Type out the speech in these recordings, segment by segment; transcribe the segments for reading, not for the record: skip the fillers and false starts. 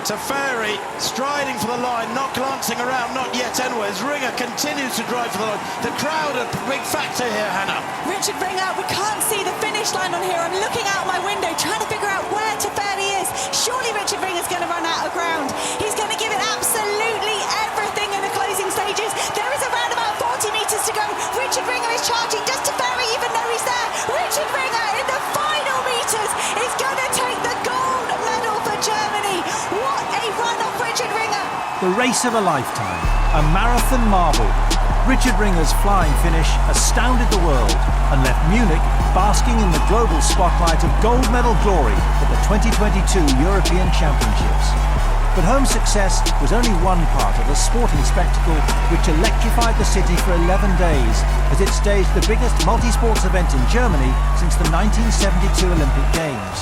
Teferi striding for the line, not glancing around, not yet anyways. Ringer continues to drive for the line. The crowd a big factor here, Hannah. Richard Ringer, we can't see the finish line on here. I'm looking out my window trying to figure out where Teferi is. Surely Richard Ringer's going to run out of ground. He's going to give it absolutely everything in the closing stages. There is around about 40 metres to go. Richard Ringer is charging. Does Teferi even know he's there? Richard Ringer in the final metres is going to take the gold medal for Germany. What a run of Richard Ringer! The race of a lifetime, a marathon marvel. Richard Ringer's flying finish astounded the world and left Munich basking in the global spotlight of gold medal glory at the 2022 European Championships. But home success was only one part of a sporting spectacle which electrified the city for 11 days as it staged the biggest multi-sports event in Germany since the 1972 Olympic Games.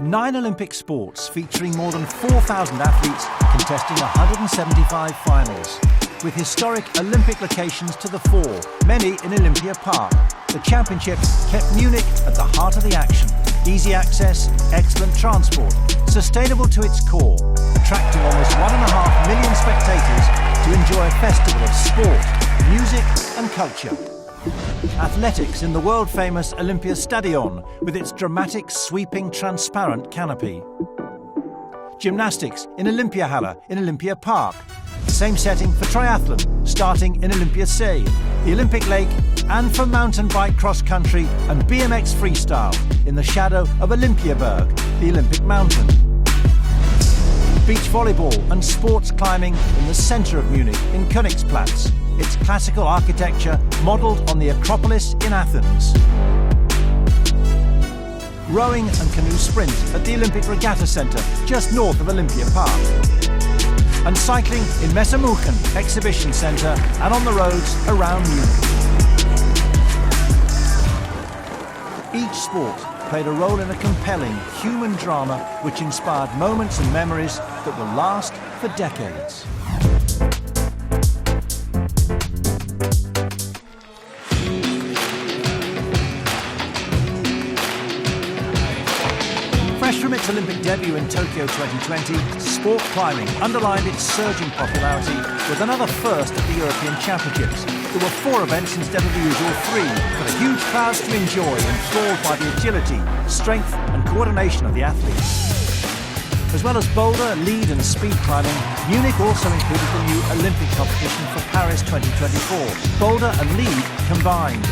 Nine Olympic sports featuring more than 4,000 athletes contesting 175 finals, with historic Olympic locations to the fore, many in Olympia Park. The championships kept Munich at the heart of the action. Easy access, excellent transport, sustainable to its core, attracting almost 1.5 million spectators to enjoy a festival of sport, music and culture. Athletics in the world-famous Olympia Stadion with its dramatic, sweeping, transparent canopy. Gymnastics in Olympiahalle in Olympia Park. Same setting for triathlon, starting in Olympia See, the Olympic Lake, and for mountain bike cross-country and BMX freestyle in the shadow of Olympiaberg, the Olympic mountain. Beach volleyball and sports climbing in the centre of Munich in Königsplatz, its classical architecture modelled on the Acropolis in Athens. Rowing and canoe sprint at the Olympic Regatta Centre just north of Olympia Park. And cycling in Messermuchen Exhibition Centre and on the roads around Munich. Each sport played a role in a compelling human drama which inspired moments and memories that will last for decades. Fresh from its Olympic debut in Tokyo 2020, sport climbing underlined its surging popularity with another first at the European Championships. There were 4 events instead of the usual 3, for the huge crowds to enjoy, enthralled by the agility, strength and coordination of the athletes. As well as boulder, lead and speed climbing, Munich also included the new Olympic competition for Paris 2024, boulder and lead combined.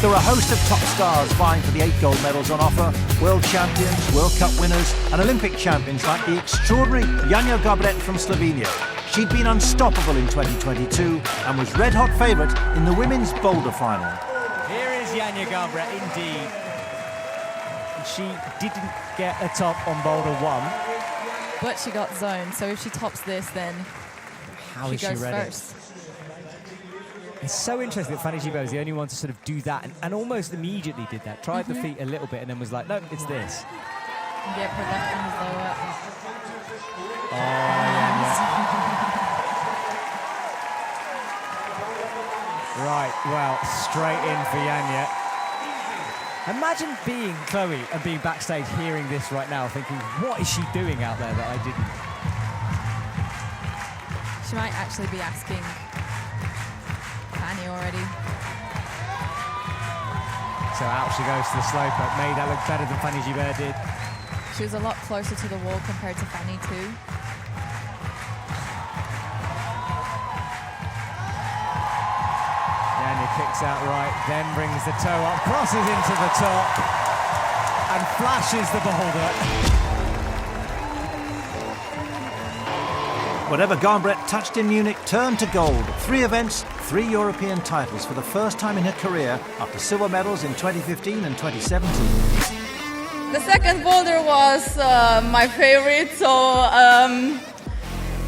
There were a host of top stars vying for the 8 gold medals on offer, world champions, World Cup winners and Olympic champions like the extraordinary Janja Gobret from Slovenia. She'd been unstoppable in 2022 and was red-hot favourite in the women's boulder final. Here is Janja Gobret indeed. She didn't get a top on boulder 1. But she got zoned, so if she tops this, then How is she goes ready? first. It's so interesting that Fanny Gibot is the only one to sort of do that and almost immediately did that. Tried the feet a little bit and then was like, no, it's this. Yep, her left hand is lower. Right, well, straight in for Janja. Imagine being Chloe and being backstage hearing this right now, thinking, what is she doing out there that I didn't? She might actually be asking Fanny already. So out she goes to the slope, but made that look better than Fanny Gibert did. She was a lot closer to the wall compared to Fanny too. Janja kicks out right, then brings the toe up, crosses into the top, and flashes the boulder. Whatever Gobret touched in Munich turned to gold. 3 events, 3 European titles for the first time in her career after silver medals in 2015 and 2017. The second boulder was my favorite, so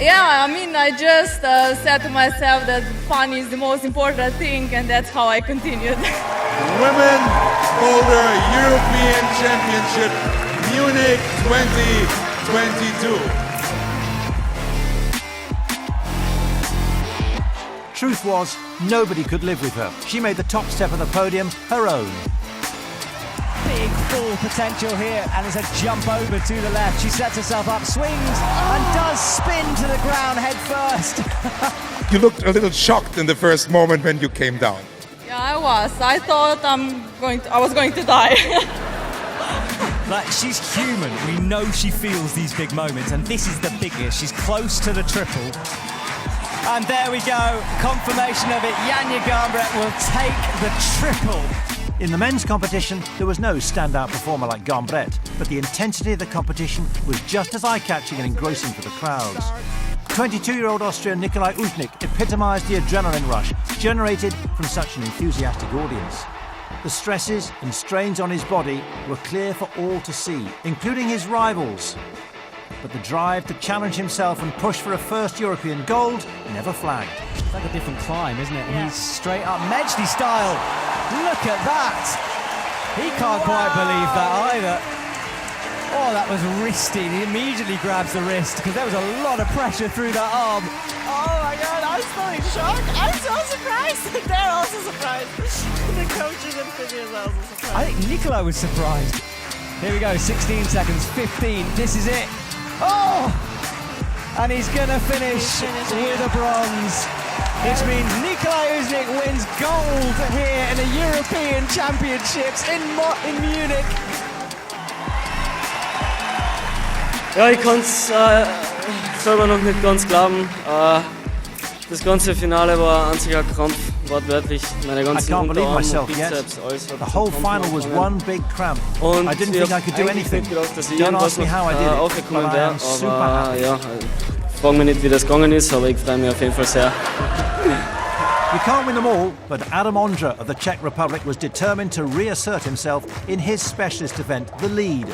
yeah, I mean, I just said to myself that fun is the most important thing, and that's how I continued. Women Boulder European Championship, Munich 2022. truth was, nobody could live with her. She made the top step of the podium her own. Big full potential here, and there's a jump over to the left. She sets herself up, swings, and does spin to the ground head first. You looked a little shocked in the first moment when you came down. Yeah, I was. I thought I was going to die. Like, she's human. We know she feels these big moments, and this is the biggest. She's close to the triple. And there we go, confirmation of it. Janja Garnbret will take the triple. In the men's competition, there was no standout performer like Garnbret, but the intensity of the competition was just as eye-catching and engrossing for the crowds. 22-year-old Austrian Nikolai Uznik epitomised the adrenaline rush generated from such an enthusiastic audience. The stresses and strains on his body were clear for all to see, including his rivals. But the drive to challenge himself and push for a first European gold never flagged. It's like a different climb, isn't it? Yeah. He's straight up Medley style. Look at that. He can't quite believe that either. Oh, that was wristy. He immediately grabs the wrist because there was a lot of pressure through that arm. Oh my God, I'm so in shock. I'm so surprised. They're also surprised. The coaches and physios are also surprised. I think Nikolai was surprised. Here we go, 16 seconds, 15. This is it. Oh! And he's going to finish with a bronze. Which means Nikolai Uznik wins gold here in the European Championships in Munich. Ja, ich kann es selber noch nicht ganz glauben. Das ganze Finale war ein einziger Krampf, wortwörtlich. Meine ganzen Unterarme und Bizeps, alles hat The whole final was one big cramp. Und I didn't think I could do anything. gedacht, dass ich Don't irgendwas ask me how I did noch it, aufgekommen but I wäre, am super aber happy. ja, frage mich nicht, wie das gegangen ist, aber ich freue mich auf jeden Fall sehr. You can't win them all, but Adam Ondra of the Czech Republic was determined to reassert himself in his specialist event, the lead.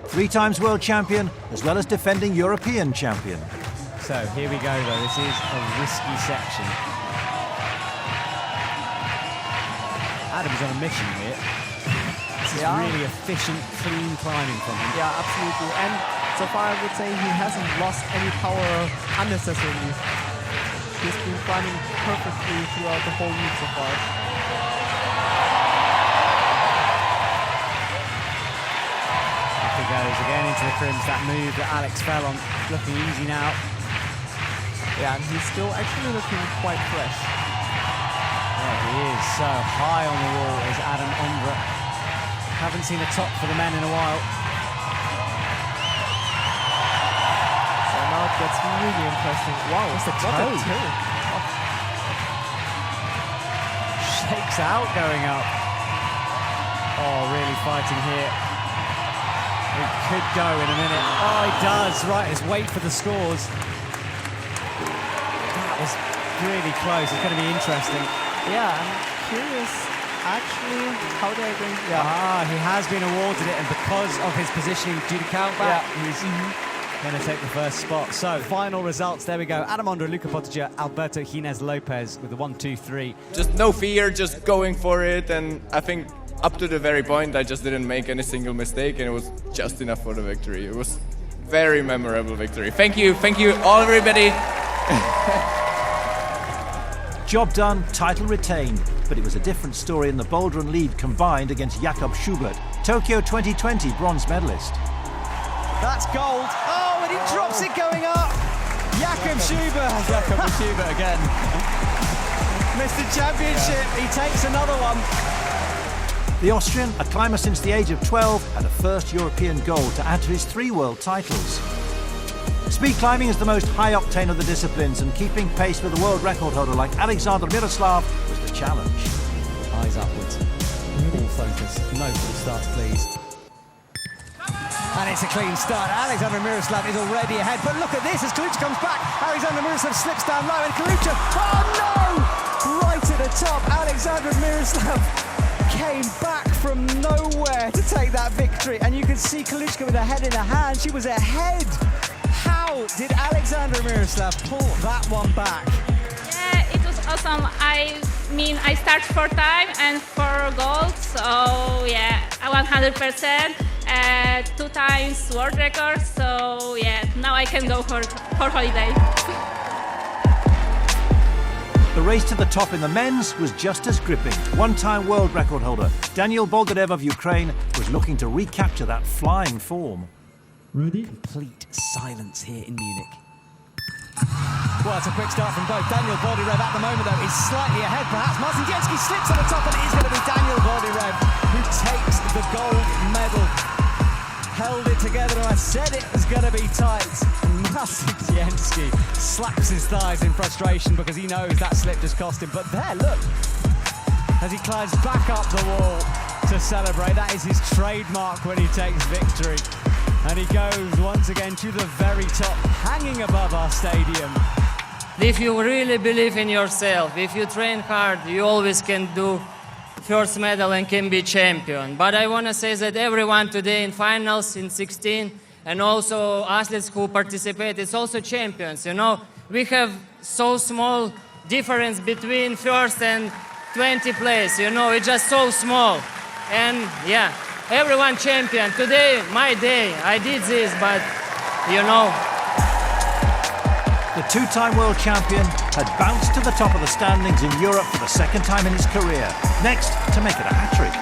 3 times world champion, as well as defending European champion. So here we go though, this is a risky section. Adam's on a mission here. This is really efficient, clean climbing from him. Yeah, absolutely. And so far I would say he hasn't lost any power unnecessarily. He's been climbing perfectly throughout the whole week so far. Up he goes again into the crims. That move that Alex fell on, looking easy now. Yeah, and he's still actually looking quite fresh. There he is, so high on the wall is Adam Ondra. Haven't seen a top for the men in a while. So now it gets really interesting. Wow, What's the what a toe? toe. Shakes out going up. Oh, really fighting here. He could go in a minute. Oh, he does. Right, let's wait for the scores. That was really close. It's going to be interesting. Yeah, I'm curious actually how they're going to... Ah, he has been awarded it, and because of his positioning due to countback, he's going to take the first spot. So, final results, there we go. Adam Ondra, Luca Pottinger, Alberto Gines Lopez with the 1, 2, 3. Just no fear, just going for it, and I think up to the very point I just didn't make any single mistake, and it was just enough for the victory. It was very memorable victory. Thank you all, everybody. Job done, title retained, but it was a different story in the boulder and lead combined against Jakob Schubert, Tokyo 2020 bronze medalist. That's gold. Oh, and he drops it going up. Jakob Schubert. Jakob Schubert again. Mr. Championship, he takes another one. The Austrian, a climber since the age of 12, had a first European gold to add to his 3 world titles. Speed climbing is the most high-octane of the disciplines, and keeping pace with a world record holder like Alexander Miroslav was the challenge. Eyes upwards. All focus. No full starts, please. And it's a clean start. Alexander Miroslav is already ahead. But look at this as Kalucha comes back. Alexander Miroslav slips down low, and Kalucha, oh no! Right at the top, Alexander Miroslav came back from nowhere to take that victory. And you can see Kalucha with her head in her hand. She was ahead. How did Alexander Miroslav pull that one back? Yeah, it was awesome. I mean, I started 4 times and 4 gold, so yeah, 100%. 2 times world record, so yeah, now I can go for holiday. The race to the top in the men's was just as gripping. One-time world record holder Daniel Bolgarev of Ukraine was looking to recapture that flying form. Ready? Complete silence here in Munich. Well, it's a quick start from both. Daniel Bolgarev at the moment, though, is slightly ahead, perhaps. Marcinkiewicz slips on the top, and it is going to be Daniel Bolgarev who takes the gold medal. Held it together, and I said it was going to be tight. Marcinkiewicz slaps his thighs in frustration because he knows that slip just cost him. But there, look, as he climbs back up the wall to celebrate. That is his trademark when he takes victory. And he goes once again to the very top, hanging above our stadium. If you really believe in yourself, if you train hard, you always can do first medal and can be champion. But I want to say that everyone today in finals, in 16, and also athletes who participate, it's also champions. You know, we have so small difference between first and 20th place. You know, it's just so small. And yeah, everyone champion. Today, my day. I did this, but you know. The two-time world champion had bounced to the top of the standings in Europe for the second time in his career. Next, to make it a hat-trick.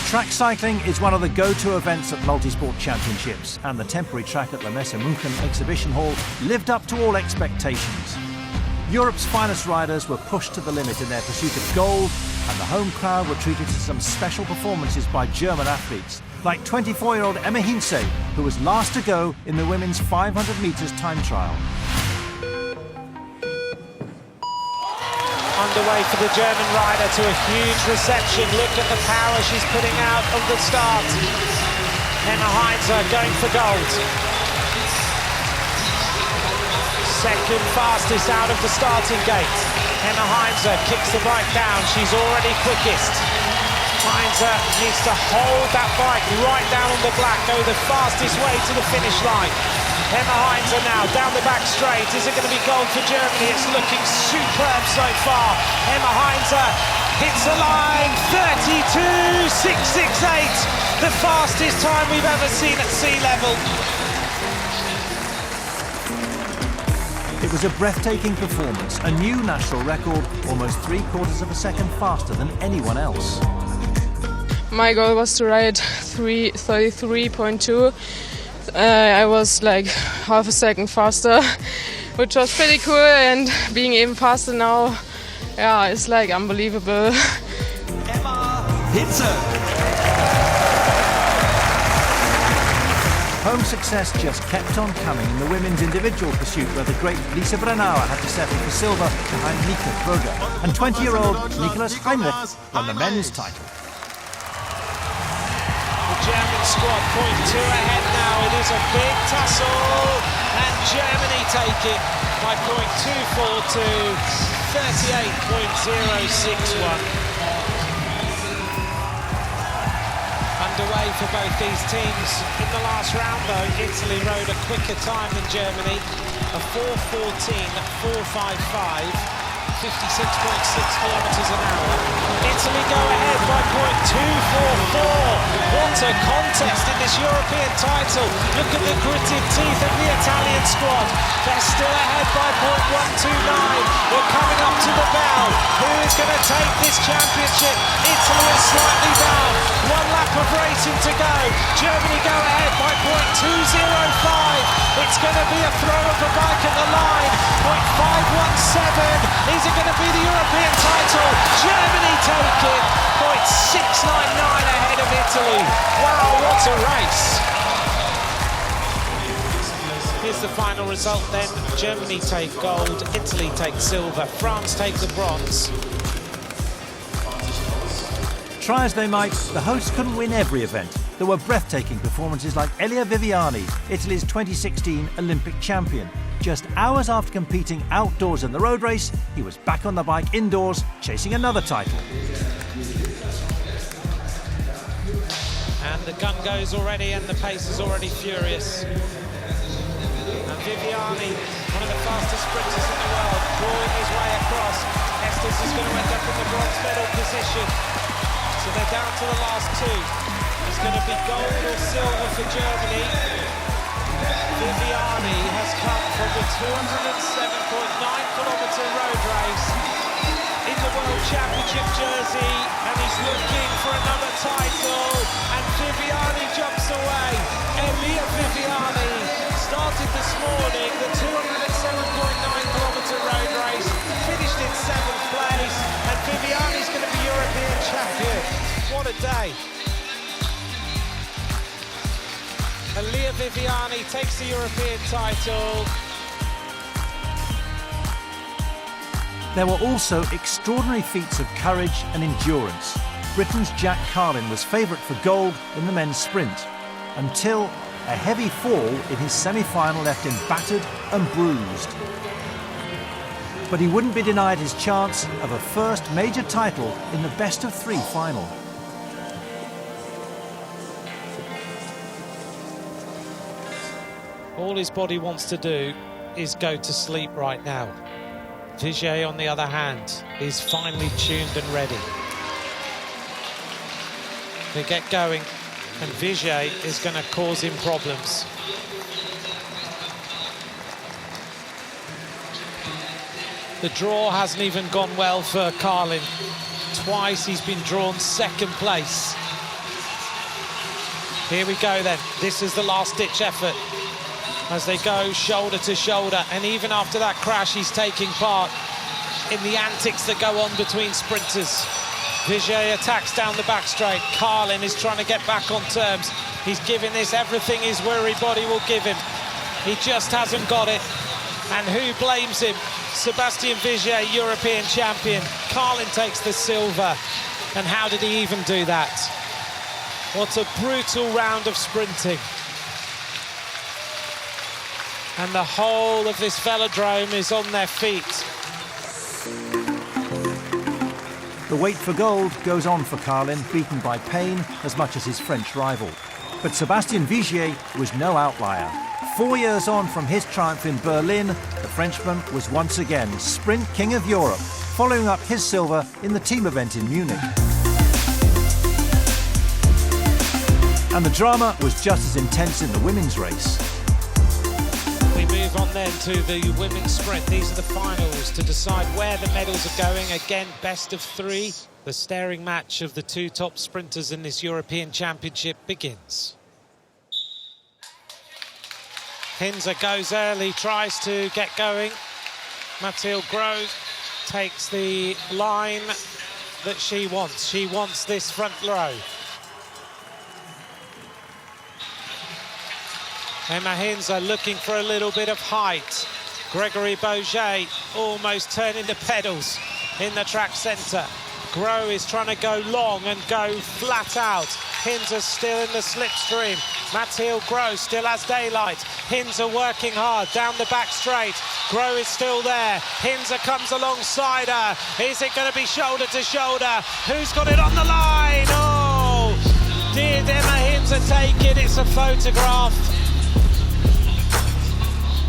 Track cycling is one of the go-to events at multisport championships, and the temporary track at La Messe Munich Exhibition Hall lived up to all expectations. Europe's finest riders were pushed to the limit in their pursuit of gold, and the home crowd were treated to some special performances by German athletes, like 24-year-old Emma Hinze, who was last to go in the women's 500 metres time trial. Underway for the German rider to a huge reception. Look at the power she's putting out on the start. Emma Hinze going for gold. Second fastest out of the starting gate. Emma Hinze kicks the bike down. She's already quickest. Hinze needs to hold that bike right down on the black, go the fastest way to the finish line. Emma Hinze now down the back straight. Is it going to be gold for Germany? It's looking superb so far. Emma Hinze hits the line, 32.668, the fastest time we've ever seen at sea level. It was a breathtaking performance, a new national record, almost 3/4 of a second faster than anyone else. My goal was to ride 33.2. I was like half a second faster, which was pretty cool, and being even faster now, yeah, it's like unbelievable. Emma Hinze. Home success just kept on coming in the women's individual pursuit, where the great Lisa Brennauer had to settle for silver behind Nika Kröger, and 20-year-old Nicolas Heinrich won the men's title. The German squad 0.2 ahead now. It is a big tussle, and Germany take it by 0.242, 38.061. Underway for both these teams. In the last round, though, Italy rode a quicker time than Germany, a 4:14.455, 56.6 kilometres an hour. Italy go ahead by 0.244. What a contest in this European title. Look at the gritted teeth of the Italian squad. They're still ahead by 0.129. We're coming up to the bell. Who is going to take this championship? Italy is slightly down. One lap of racing to go. Germany go ahead by 0.205. It's going to be a throw of the bike at the line. 0.517. Is it going to be the European title? Germany take it. 0.699 ahead of Italy. Wow, what a race. Here's the final result then. Germany take gold, Italy take silver, France take the bronze. Try as they might, the hosts couldn't win every event. There were breathtaking performances like Elia Viviani, Italy's 2016 Olympic champion. Just hours after competing outdoors in the road race, he was back on the bike indoors, chasing another title. And the gun goes already, and the pace is already furious. And Viviani, one of the fastest sprinters in the world, drawing his way across. Estes is going to end up in the bronze medal position. So they're down to the last two. It's going to be gold or silver for Germany. Viviani has come from the 207.9-kilometre road race in the World Championship jersey, and he's looking for another title, and Viviani jumps away. Elia Viviani started this morning the 207.9-kilometre road race, finished in 7th place, and Viviani's going to be European champion. What a day. Elia Viviani takes the European title. There were also extraordinary feats of courage and endurance. Britain's Jack Carlin was favourite for gold in the men's sprint, until a heavy fall in his semi-final left him battered and bruised. But he wouldn't be denied his chance of a first major title in the best-of-3 final. All his body wants to do is go to sleep right now. Vigier, on the other hand, is finely tuned and ready. They get going, and Vigier is going to cause him problems. The draw hasn't even gone well for Carlin. Twice he's been drawn second place. Here we go then. This is the last-ditch effort as they go shoulder to shoulder, and even after that crash he's taking part in the antics that go on between sprinters. Vigier attacks down the back straight. Carlin is trying to get back on terms. He's giving this everything his weary body will give him. He just hasn't got it, and who blames him? Sébastien Vigier, European champion. Carlin takes the silver, and how did he even do that? What a brutal round of sprinting. And the whole of this velodrome is on their feet. The wait for gold goes on for Carlin, beaten by pain as much as his French rival. But Sébastien Vigier was no outlier. 4 years on from his triumph in Berlin, the Frenchman was once again Sprint King of Europe, following up his silver in the team event in Munich. And the drama was just as intense in the women's race. We move on then to the women's sprint. These are the finals to decide where the medals are going. Again, best of 3. The staring match of the 2 top sprinters in this European Championship begins. Hinze goes early, tries to get going. Mathilde Gros takes the line that she wants. She wants this front row. Emma Hinze looking for a little bit of height. Gregory Boget almost turning the pedals in the track centre. Gros is trying to go long and go flat out. Hinze still in the slipstream. Mathilde Gros still has daylight. Hinze working hard down the back straight. Gros is still there. Hinze comes alongside her. Is it going to be shoulder to shoulder? Who's got it on the line? Oh! Did Emma Hinze take it? It's a photograph.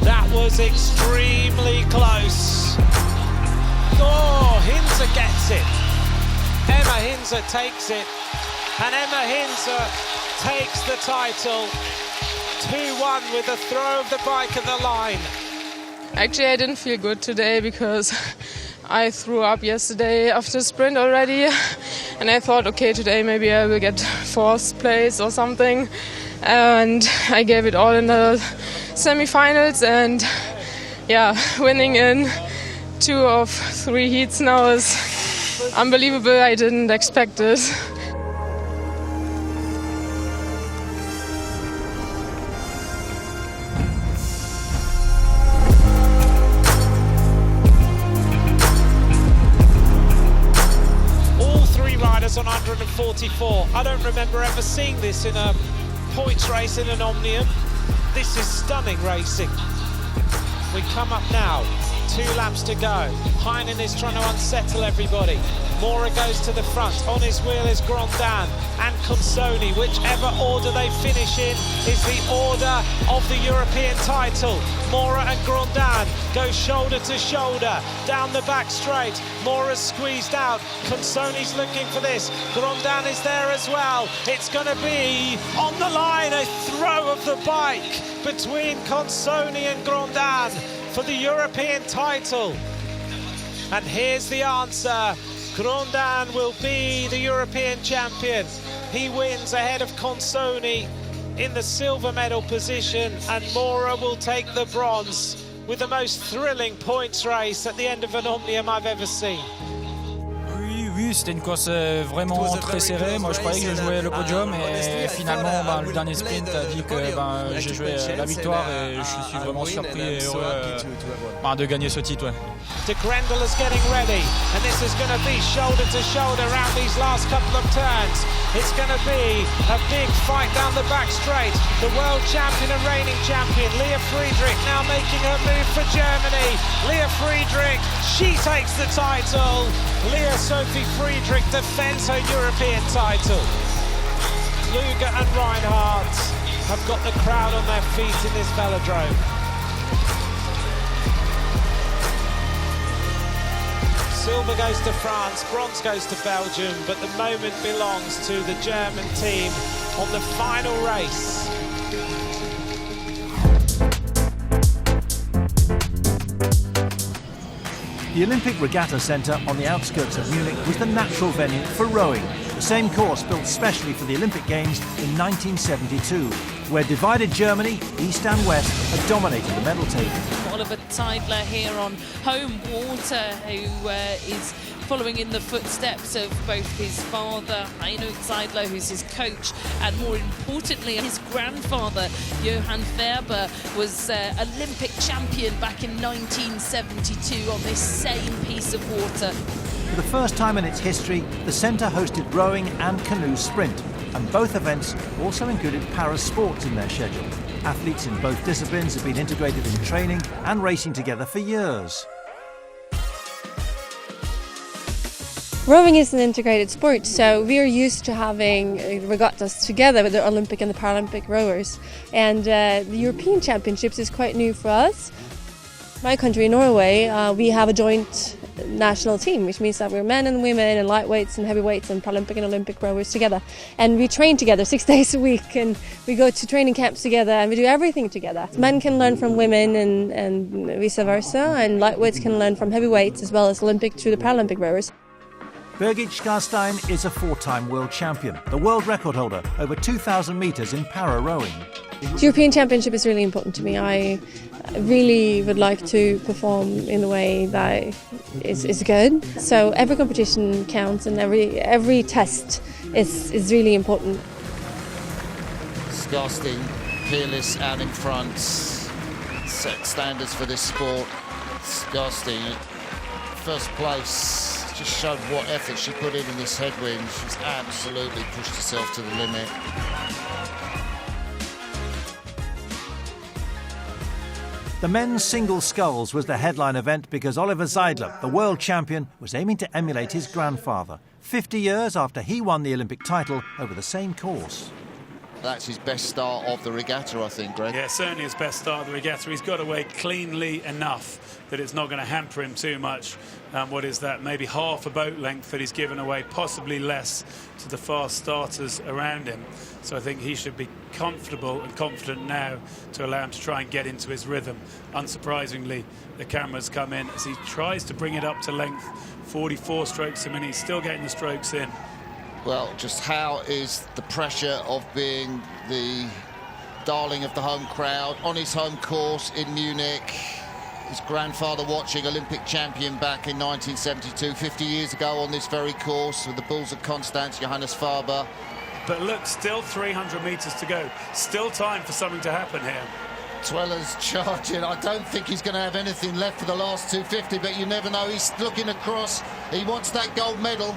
That was extremely close. Oh, Hinze gets it. Emma Hinze takes it. And Emma Hinze takes the title. 2-1 with a throw of the bike at the line. Actually, I didn't feel good today because I threw up yesterday after sprint already. And I thought, okay, today maybe I will get 4th place or something. And I gave it all in the semi-finals, and yeah, winning in 2 of 3 heats now is unbelievable. I didn't expect it. All 3 riders on 144. I don't remember ever seeing this in a points race in an Omnium. This is stunning racing. We come up now 2 laps laps to go. Heinen is trying to unsettle everybody. Mora goes to the front. On his wheel is Grondin and Consoni. Whichever order they finish in is the order of the European title. Mora and Grondin go shoulder to shoulder down the back straight. Mora's squeezed out. Consoni's looking for this. Grondin is there as well. It's going to be on the line, a throw of the bike between Consoni and Grondin for the European title. And here's the answer. Grondin will be the European champion. He wins ahead of Consoni in the silver medal position, and Mora will take the bronze with the most thrilling points race at the end of an Omnium I've ever seen. Oui, c'était une course vraiment très serrée. Moi, je croyais que je jouais le podium et finalement, le dernier sprint a dit que j'ai joué la victoire et je suis vraiment surpris et heureux de gagner ce titre. Ouais. De Grendel is getting ready, and this is going to be shoulder to shoulder around these last couple of turns. It's going to be a big fight down the back straight. The world champion and reigning champion, Leah Friedrich, now making her move for Germany. Leah Friedrich, she takes the title. Leah Sophie Friedrich defends her European title. Luger and Reinhardt have got the crowd on their feet in this velodrome. Silver goes to France, bronze goes to Belgium, but the moment belongs to the German team on the final race. The Olympic Regatta Centre on the outskirts of Munich was the natural venue for rowing, the same course built specially for the Olympic Games in 1972, where divided Germany, east and west, had dominated the medal table. Oliver Zeidler here on home water, who is following in the footsteps of both his father, Heino Zeidler, who's his coach, and more importantly, his grandfather, Johann Verber, was Olympic champion back in 1972 on this same piece of water. For the first time in its history, the centre hosted rowing and canoe sprint, and both events also included para-sports in their schedule. Athletes in both disciplines have been integrated in training and racing together for years. Rowing is an integrated sport, so we're used to having regattas together with the Olympic and the Paralympic rowers. And the European Championships is quite new for us. My country, Norway, we have a joint national team, which means that we're men and women and lightweights and heavyweights and Paralympic and Olympic rowers together. And we train together 6 days a week, and we go to training camps together, and we do everything together. Men can learn from women and vice versa, and lightweights can learn from heavyweights as well as Olympic to the Paralympic rowers. Birgit Skarstein is a 4-time world champion, the world record holder over 2,000 metres in para-rowing. The European Championship is really important to me. I really would like to perform in a way that is good. So every competition counts, and every test is really important. Skarstein, peerless out in front, set standards for this sport. Skarstein, first place. Just showed what effort she put in this headwind. She's absolutely pushed herself to the limit. The men's single sculls was the headline event because Oliver Zeidler, the world champion, was aiming to emulate his grandfather, 50 years after he won the Olympic title over the same course. That's his best start of the regatta, I think, Greg. Yeah, certainly his best start of the regatta. He's got away cleanly enough that it's not going to hamper him too much. What is that? Maybe half a boat length that he's given away, possibly less to the fast starters around him. So I think he should be comfortable and confident now to allow him to try and get into his rhythm. Unsurprisingly, the cameras come in as he tries to bring it up to length. 44 strokes a minute, he's still getting the strokes in. Well, just how is the pressure of being the darling of the home crowd on his home course in Munich? His grandfather watching, Olympic champion back in 1972, 50 years ago on this very course with the Bulls of Constance, Johannes Faber. But look, still 300 metres to go. Still time for something to happen here. Tweller's charging. I don't think he's going to have anything left for the last 250, but you never know. He's looking across. He wants that gold medal.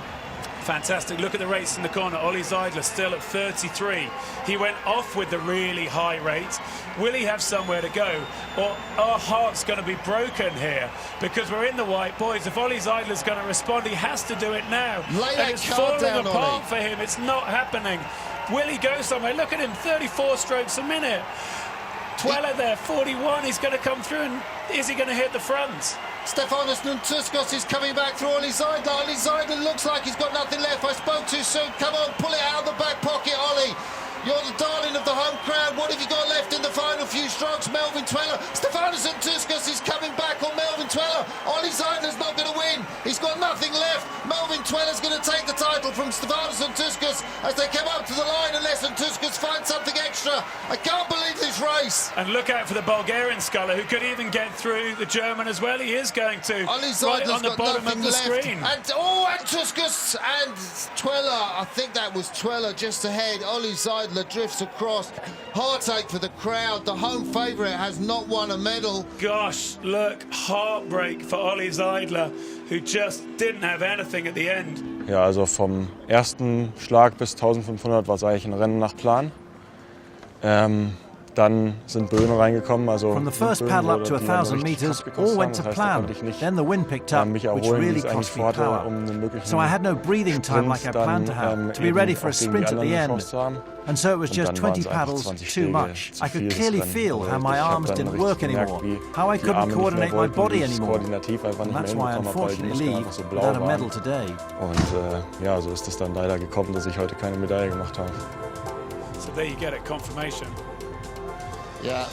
Fantastic. Look at the race in the corner. Ollie Zeidler still at 33. He went off with the really high rate. Will he have somewhere to go? Or our heart's going to be broken here because we're in the white. Boys, if Ollie Zeidler's going to respond, he has to do it now. And it's falling apart for him. It's not happening. Will he go somewhere? Look at him, 34 strokes a minute. Tweller there, 41. He's going to come through, and is he going to hit the front? Stefanos Nuntuskos is coming back through Ollie Zeidler. Ollie Zeidler looks like he's got nothing left. I spoke too soon. Come on, pull it out of the back pocket, Ollie. You're the darling of the home crowd. What have you got left in the final few strokes? Melvin Tweller. Stefanos Nuntuskos is coming back on Melvin Tweller. Ollie Zeidler's not going to win. He's got nothing left. Melvin Tweller's going to take the title from Stefanos Nuntuskos as they come up to the line unless Nuntuskos finds something extra. I can't believe this race. And look out for the Bulgarian sculler who could even get through the German as well. He is going to. Ollie Zeidler's right on the got bottom nothing of the left. screen. And Nuntuskos and Tweller. I think that was Tweller just ahead. Ollie Zeidler drifts across. Heartache for the crowd. The home favourite has not won a medal. Gosh, look, heartbreak for Ollie Zeidler, who just didn't have anything at the end. Ja, also vom ersten Schlag bis 1500 war es eigentlich ein Rennen nach Plan. Dann sind Böen reingekommen. Also from the first paddle up to 1,000 meters, all went to plan. Then the wind picked up, which really cost me power. So I had no breathing time like I planned to have, to be ready for a sprint at the end. And so it was just 20 paddles too much. I could clearly feel how my arms didn't work anymore, how I couldn't coordinate my body anymore. And that's why I unfortunately leave without a medal today. Und ja, so ist es dann leider gekommen, dass ich heute keine Medaille gemacht habe. So there you get it, confirmation. Yeah,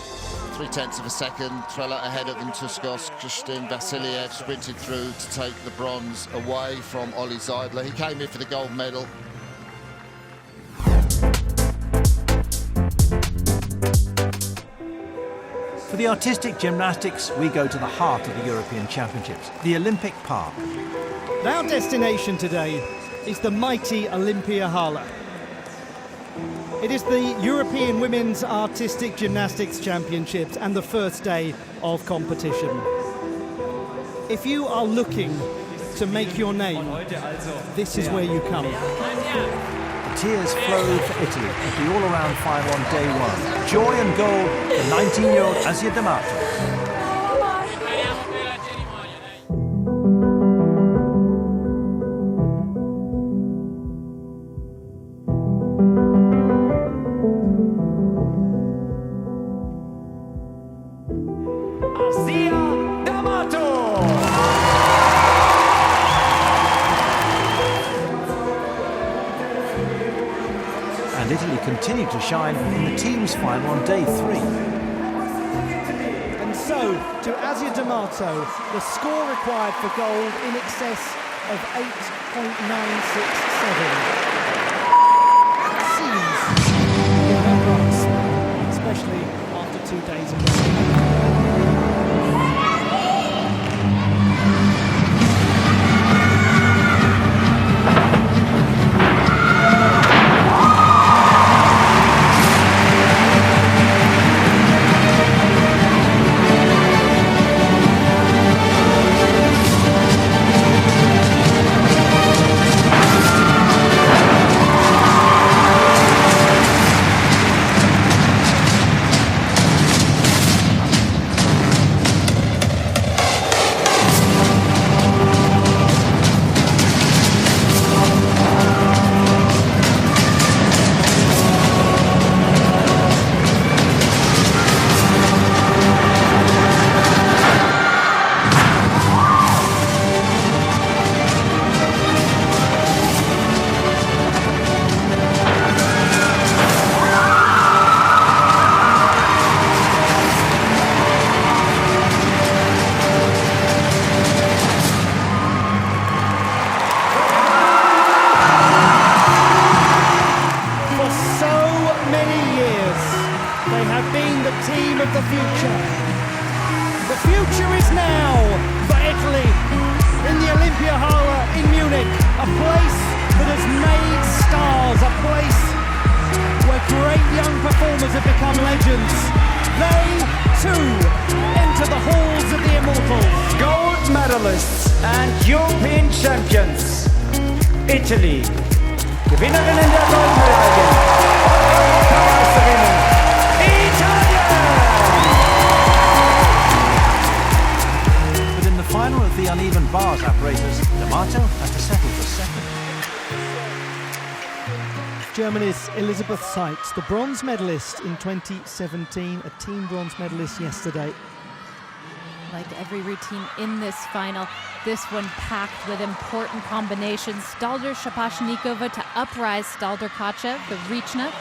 0.3 of a second. Tweller ahead of Nuntuskos. Kristin Vasiliev sprinted through to take the bronze away from Ollie Zeidler. He came here for the gold medal. For the artistic gymnastics, we go to the heart of the European Championships, the Olympic Park. Our destination today is the mighty Olympiahalle. It is the European Women's Artistic Gymnastics Championships and the first day of competition. If you are looking to make your name, this is where you come. The tears flowed for Italy at the all-around final on day one. Joy and gold for 19-year-old Asia D'Amato. And Italy continued to shine in the team's final on day 3. And so, to Asia D'Amato, the score required for gold in excess of 8.967. It seems in her grasp, especially after 2 days of rest. The future is now for Italy in the Olympiahalle in Munich, a place that has made stars, a place where great young performers have become legends. They too enter the halls of the immortals. Gold medalists and European champions, Italy. Gewinnerinnen der Goldmedaillen. Europameisterinnen Italien! But in the final of the uneven bars apparatus, D'Amato had to settle for second. Germany's Elisabeth Seitz, the bronze medalist in 2017, a team bronze medalist yesterday. Like every routine in this final, this one packed with important combinations. Stalder Shapashnikova to uprise Stalder Kachev, the Riechna.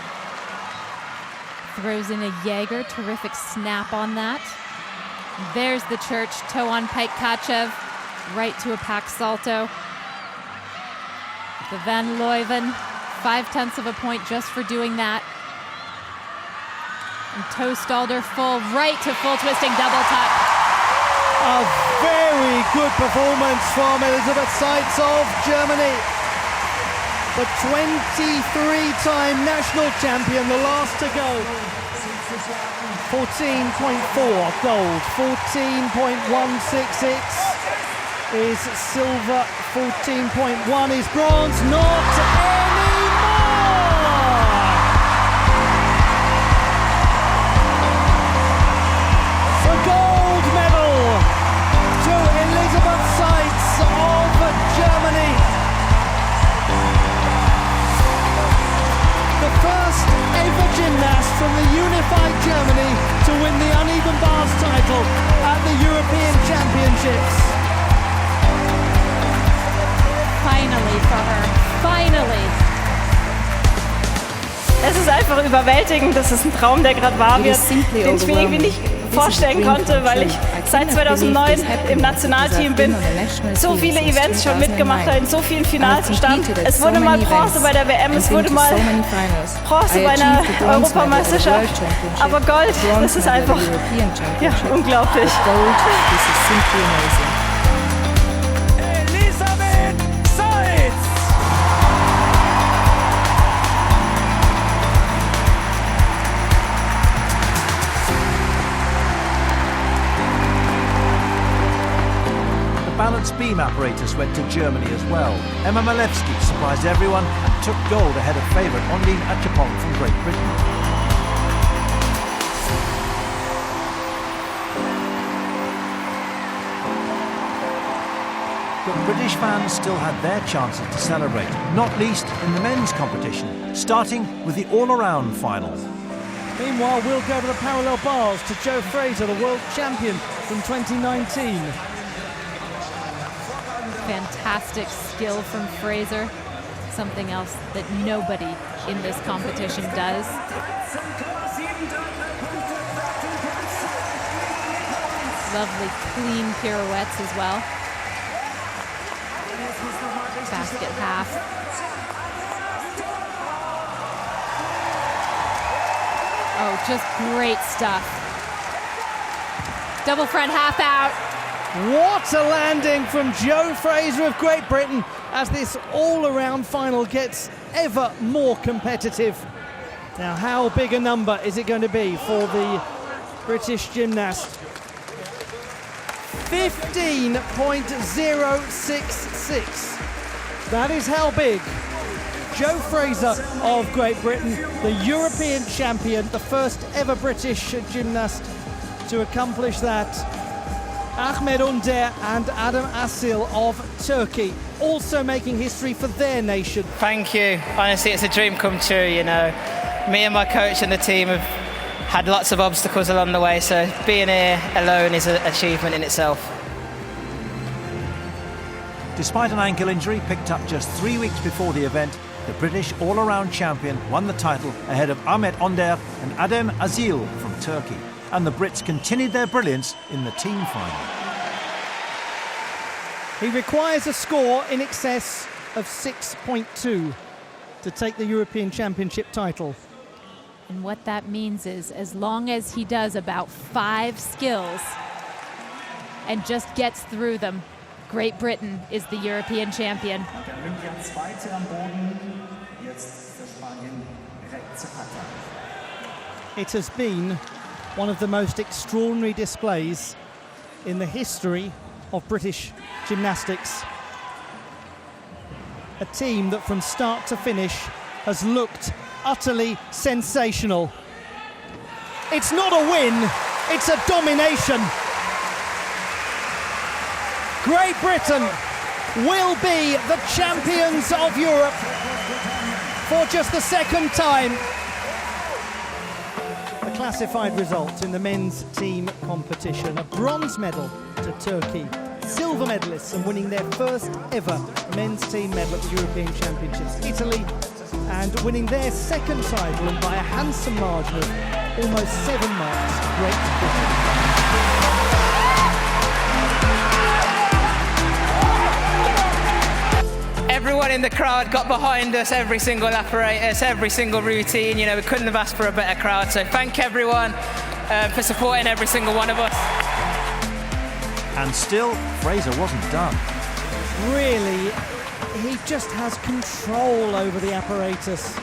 Throws in a Jaeger, terrific snap on that. There's the Church, toe on pike Kachev, right to a pack salto. The Van Leuven, 0.5 of a point just for doing that. And toe Stalder full, right to full twisting double tuck. A very good performance from Elisabeth Seitz of Germany. The 23-time national champion, the last to go. 14.4 gold, 14.166 is silver, 14.1 is bronze, not anymore! The gold medal to Elisabeth Seitz of Germany. The first ever gymnast from the unified Germany to win the uneven bars title at the European Championships. Finally for her, finally. Es ist einfach überwältigend, das ist ein Traum, der gerade wahr wird, den ich mir irgendwie nicht vorstellen konnte, weil ich seit 2009 im Nationalteam bin, so viele Events schon mitgemacht habe, in so vielen Finals stand. Es wurde mal Bronze bei der WM, es wurde mal Bronze bei einer Europameisterschaft, aber Gold, das ist einfach unglaublich. Balance beam apparatus went to Germany as well. Emma Malewski surprised everyone and took gold ahead of favourite Ondine Achapong from Great Britain. But British fans still had their chances to celebrate, not least in the men's competition, starting with the all-around final. Meanwhile, we'll go to the parallel bars to Joe Fraser, the world champion from 2019. Fantastic skill from Fraser, something else that nobody in this competition does. Lovely clean pirouettes as well. Basket half. Oh, just great stuff. Double front half out. What a landing from Joe Fraser of Great Britain as this all-around final gets ever more competitive. Now, how big a number is it going to be for the British gymnast? 15.066. That is how big Joe Fraser of Great Britain, the European champion, the first ever British gymnast to accomplish that. Ahmet Under and Adam Asil of Turkey, also making history for their nation. Thank you. Honestly, it's a dream come true, you know. Me and my coach and the team have had lots of obstacles along the way, so being here alone is an achievement in itself. Despite an ankle injury picked up just 3 weeks before the event, the British all-around champion won the title ahead of Ahmet Onder and Adem Azil from Turkey. And the Brits continued their brilliance in the team final. He requires a score in excess of 6.2 to take the European Championship title. And what that means is, as long as he does about 5 skills and just gets through them, Great Britain is the European champion. It has been one of the most extraordinary displays in the history of British gymnastics. a team that from start to finish has looked utterly sensational. It's not a win, it's a domination. Great Britain will be the champions of Europe for just the second time. A classified result in the men's team competition. A bronze medal to Turkey. Silver medalists and winning their first ever men's team medal at the European Championships. Italy, and winning their second title, and by a handsome margin of almost 7 marks, Great Britain. Everyone in the crowd got behind us, every single apparatus, every single routine. You know, we couldn't have asked for a better crowd. So thank everyone for supporting every single one of us. And still, Fraser wasn't done. Really, he just has control over the apparatus.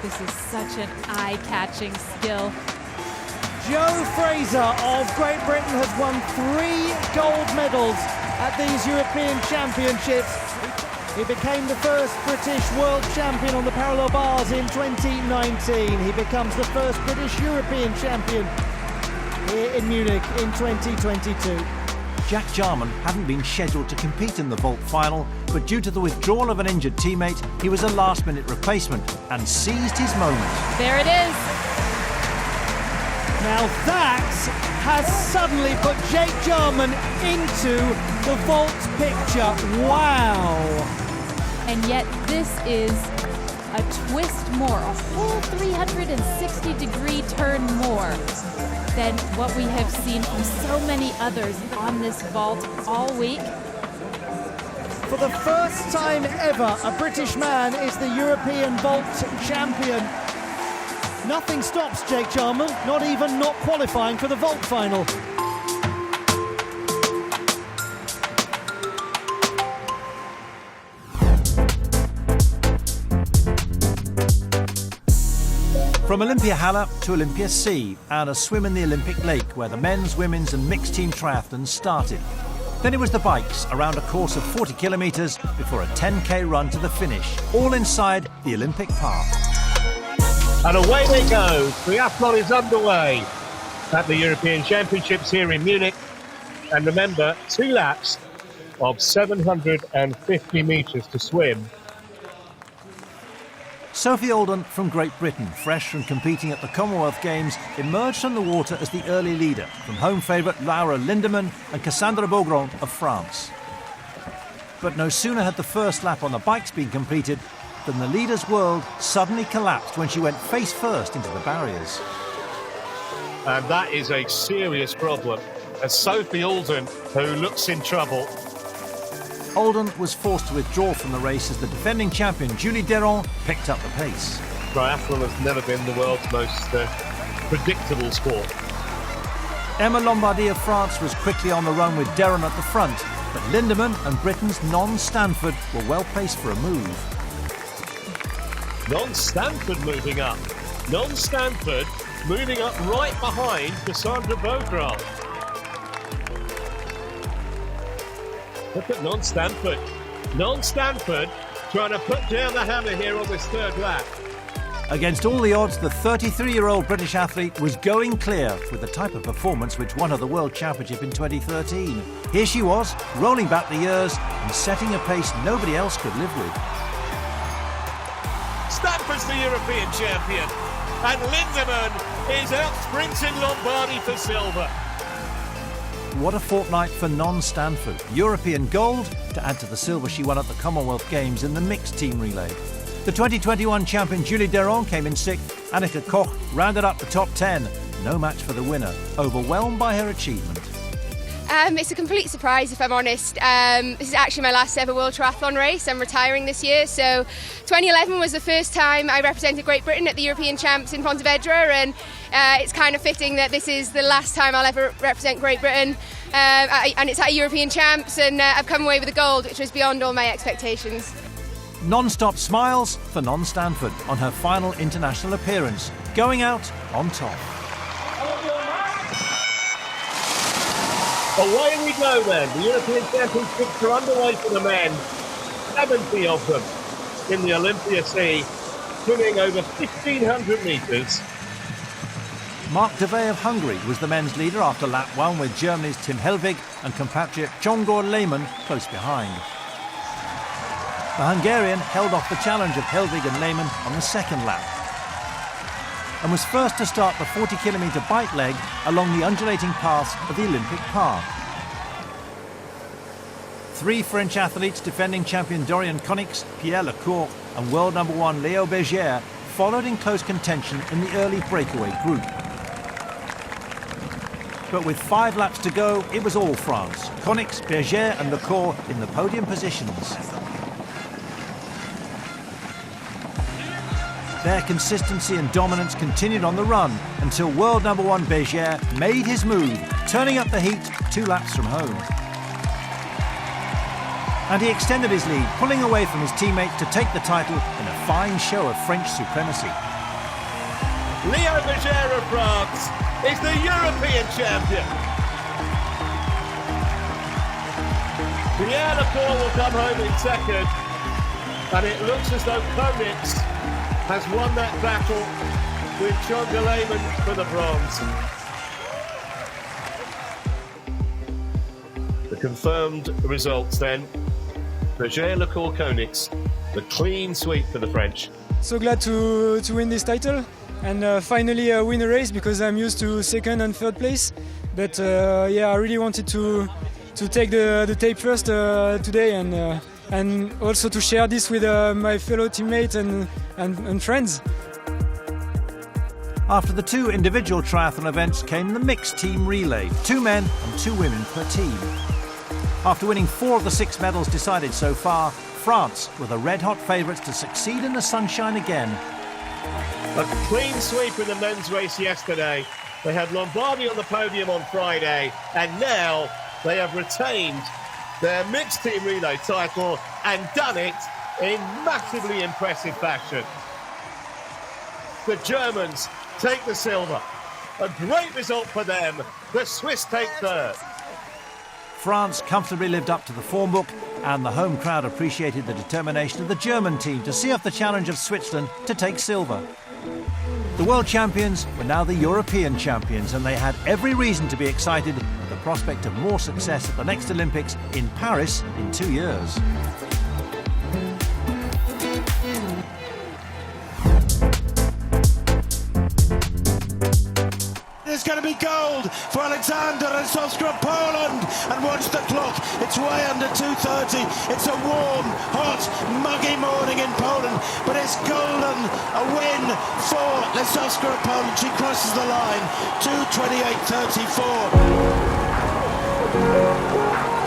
This is such an eye-catching skill. Joe Fraser of Great Britain has won 3 gold medals at these European Championships. He became the first British world champion on the parallel bars in 2019. He becomes the first British European champion here in Munich in 2022. Jack Jarman hadn't been scheduled to compete in the vault final, but due to the withdrawal of an injured teammate, he was a last-minute replacement and seized his moment. There it is. Now that has suddenly put Jake Jarman into the vault picture. Wow! And yet this is a twist more, a whole 360-degree turn more than what we have seen from so many others on this vault all week. For the first time ever, a British man is the European vault champion. Nothing stops Jake Jarman, not even not qualifying for the vault final. From Olympia Halle to Olympia Sea and a swim in the Olympic Lake where the men's, women's and mixed team triathlons started. Then it was the bikes around a course of 40 kilometres before a 10k run to the finish, all inside the Olympic Park. And away they go. Triathlon is underway at the European Championships here in Munich. And remember, 2 laps of 750 metres to swim. Sophie Alden from Great Britain, fresh from competing at the Commonwealth Games, emerged from the water as the early leader from home favourite Laura Lindemann and Cassandra Beaugrand of France. But no sooner had the first lap on the bikes been completed than the leader's world suddenly collapsed when she went face first into the barriers. And that is a serious problem, as Sophie Alden, who looks in trouble. Alden was forced to withdraw from the race as the defending champion Julie Deron picked up the pace. Triathlon has never been the world's most predictable sport. Emma Lombardi of France was quickly on the run with Deron at the front, but Lindemann and Britain's Non-Stanford were well placed for a move. Non-Stanford moving up. Non-Stanford moving up right behind Cassandra Beaugrand. Look at Non-Stanford. Non-Stanford trying to put down the hammer here on this third lap. Against all the odds, the 33-year-old British athlete was going clear with the type of performance which won her the World Championship in 2013. Here she was, rolling back the years and setting a pace nobody else could live with. Stanford's the European champion, and Lindemann is out sprinting Lombardi for silver. What a fortnight for Non-Stanford. European gold to add to the silver she won at the Commonwealth Games in the mixed team relay. The 2021 champion Julie Deron came in 6th. Annika Koch rounded up the top 10. No match for the winner, overwhelmed by her achievement. It's a complete surprise, if I'm honest. This is actually my last ever World Triathlon race. I'm retiring this year, so 2011 was the first time I represented Great Britain at the European Champs in Pontevedra, and it's kind of fitting that this is the last time I'll ever represent Great Britain, and it's at a European Champs, and I've come away with a gold, which was beyond all my expectations. Non-stop smiles for Non-Stanford on her final international appearance, going out on top. Away we go then. The European Championships are underway for the men. 70 of them in the Olympia Sea, swimming over 1,500 metres. Mark de Vey of Hungary was the men's leader after lap 1, with Germany's Tim Helwig and compatriot Csongor Lehmann close behind. The Hungarian held off the challenge of Helwig and Lehmann on the second lap and was first to start the 40-kilometre bike leg along the undulating paths of the Olympic Park. 3 French athletes, defending champion Dorian Connix, Pierre Lecourt and world number 1 Léo Bergère, followed in close contention in the early breakaway group. But with 5 laps to go, it was all France. Connix, Bergère and Lecourt in the podium positions. Their consistency and dominance continued on the run until world number 1 Bergère made his move, turning up the heat 2 laps from home. And he extended his lead, pulling away from his teammates to take the title in a fine show of French supremacy. Léo Bergère of France is the European champion. Pierre Lecourt will come home in second, and it looks as though Connix has won that battle with Csongor Lehmann for the bronze. The confirmed results then. Bergère, Lecourt, Connix, the clean sweep for the French. So glad to win this title and finally win a race, because I'm used to second and third place. But yeah, I really wanted to take the tape first today and also to share this with my fellow teammates and friends. After the 2 individual triathlon events came the mixed team relay, 2 men and 2 women per team. After winning 4 of the 6 medals decided so far, France were the red-hot favourites to succeed in the sunshine again. A clean sweep in the men's race yesterday. They had Lombardi on the podium on Friday, and now they have retained their mixed team relay title and done it in massively impressive fashion. The Germans take the silver. A great result for them. The Swiss take third. France comfortably lived up to the form book, and the home crowd appreciated the determination of the German team to see off the challenge of Switzerland to take silver. The world champions were now the European champions, and they had every reason to be excited at the prospect of more success at the next Olympics in Paris in 2 years. It's going to be gold for Alexander Rysowska of Poland, and watch the clock, it's way under 2:30. It's a warm, hot, muggy morning in Poland, but it's golden, a win for Rysowska of Poland. She crosses the line, 2:28.34.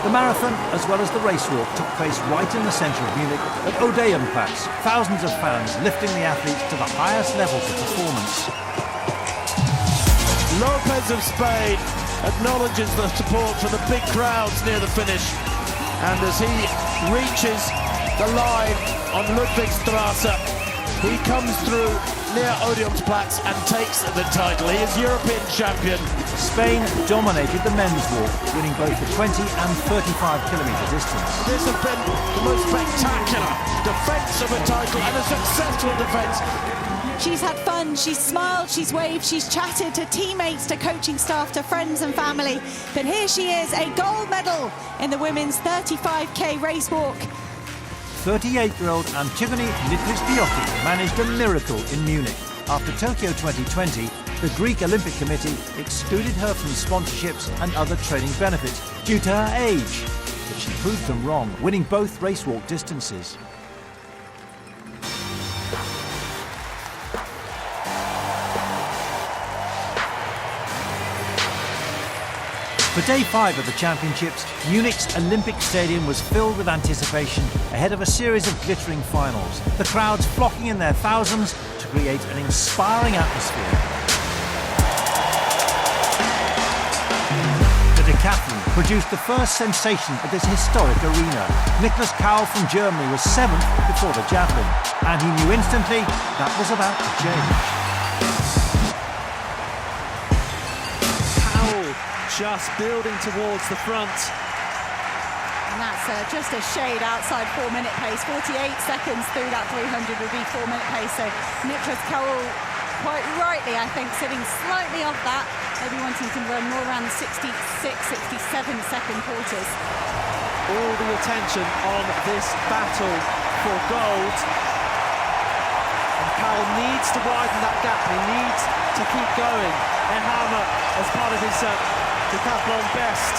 The marathon, as well as the race walk, took place right in the centre of Munich at Odeonplatz. Thousands of fans lifting the athletes to the highest levels of performance. Lopez of Spain acknowledges the support from the big crowds near the finish, and as he reaches the line on Ludwigstrasse, he comes through near Odeonsplatz and takes the title. He is European champion. Spain dominated the men's walk, winning both the 20 and 35-kilometre distance. This has been the most spectacular defence of a title, and a successful defence. She's had fun, she's smiled, she's waved, she's chatted to teammates, to coaching staff, to friends and family. But here she is, a gold medal in the women's 35k race walk. 38-year-old Antigone Nitristioti managed a miracle in Munich. After Tokyo 2020, the Greek Olympic Committee excluded her from sponsorships and other training benefits due to her age. But she proved them wrong, winning both race walk distances. For day 5 of the championships, Munich's Olympic Stadium was filled with anticipation ahead of a series of glittering finals, the crowds flocking in their thousands to create an inspiring atmosphere. The decathlon produced the first sensation at this historic arena. Niklas Kaul from Germany was 7th before the javelin, and he knew instantly that was about to change. just building towards the front. And that's just a shade outside 4-minute pace. 48 seconds through that 300 would be 4-minute pace. So Nicholas Cowell, quite rightly, I think, sitting slightly off that, maybe wanting to run more around 66, 67-second quarters. All the attention on this battle for gold. And Cowell needs to widen that gap. He needs to keep going. Ehammer, as part of his decathlon best,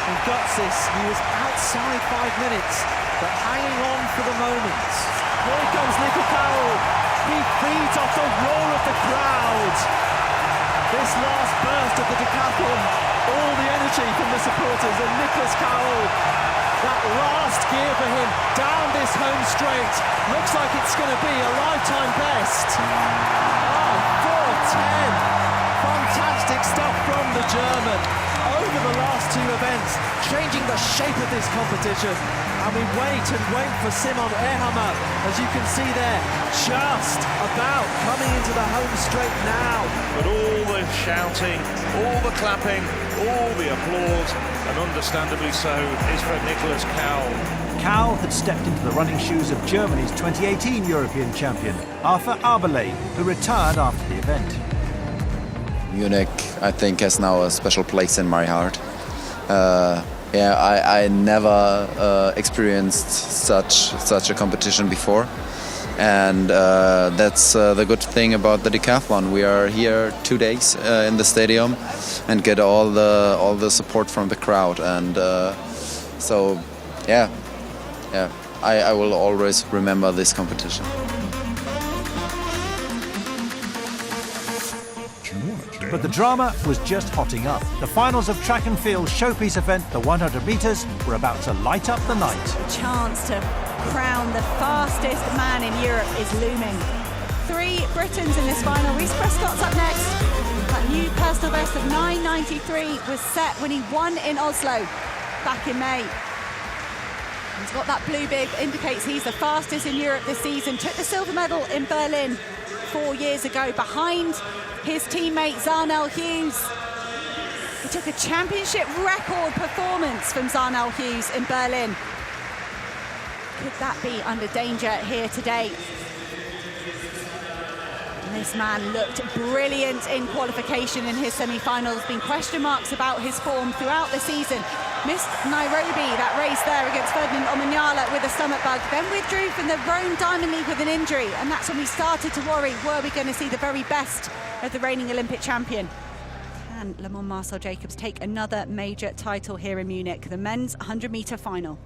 and guts this. He was outside 5 minutes, but hanging on for the moment. Here comes Nicholas Cowell. He feeds off the roar of the crowd. This last burst of the decathlon, all the energy from the supporters, and Nicholas Cowell, that last gear for him down this home straight, looks like it's going to be a lifetime best. 4:10. Fantastic stuff from the German over the last two events, changing the shape of this competition. And we wait and wait for Simon Ehammer, as you can see there, just about coming into the home straight now. But all the shouting, all the clapping, all the applause, and understandably so, is for Nicholas Cowell. Cowell had stepped into the running shoes of Germany's 2018 European champion, Arthur Aberle, who retired after the event. Munich, I think, has now a special place in my heart. I never experienced such a competition before, and that's the good thing about the decathlon. We are here 2 days in the stadium and get all the support from the crowd, and I will always remember this competition. But the drama was just hotting up. The finals of track and field showpiece event, the 100 metres, were about to light up the night. The chance to crown the fastest man in Europe is looming. 3 Britons in this final. Reece Prescott's up next. That new personal best of 9:93 was set when he won in Oslo back in May. He's got that blue bib, indicates he's the fastest in Europe this season. Took the silver medal in Berlin 4 years ago behind his teammate Zarnell Hughes. He took a championship record performance from Zarnell Hughes in Berlin. Could that be under danger here today? And this man looked brilliant in qualification in his semi-finals. Been question marks about his form throughout the season. Missed Nairobi, that race there against Ferdinand Omanyala with a stomach bug, then withdrew from the Rome Diamond League with an injury, and that's when we started to worry, were we going to see the very best of the reigning Olympic champion? And Le Mans Marcel Jacobs take another major title here in Munich, the men's 100-metre final.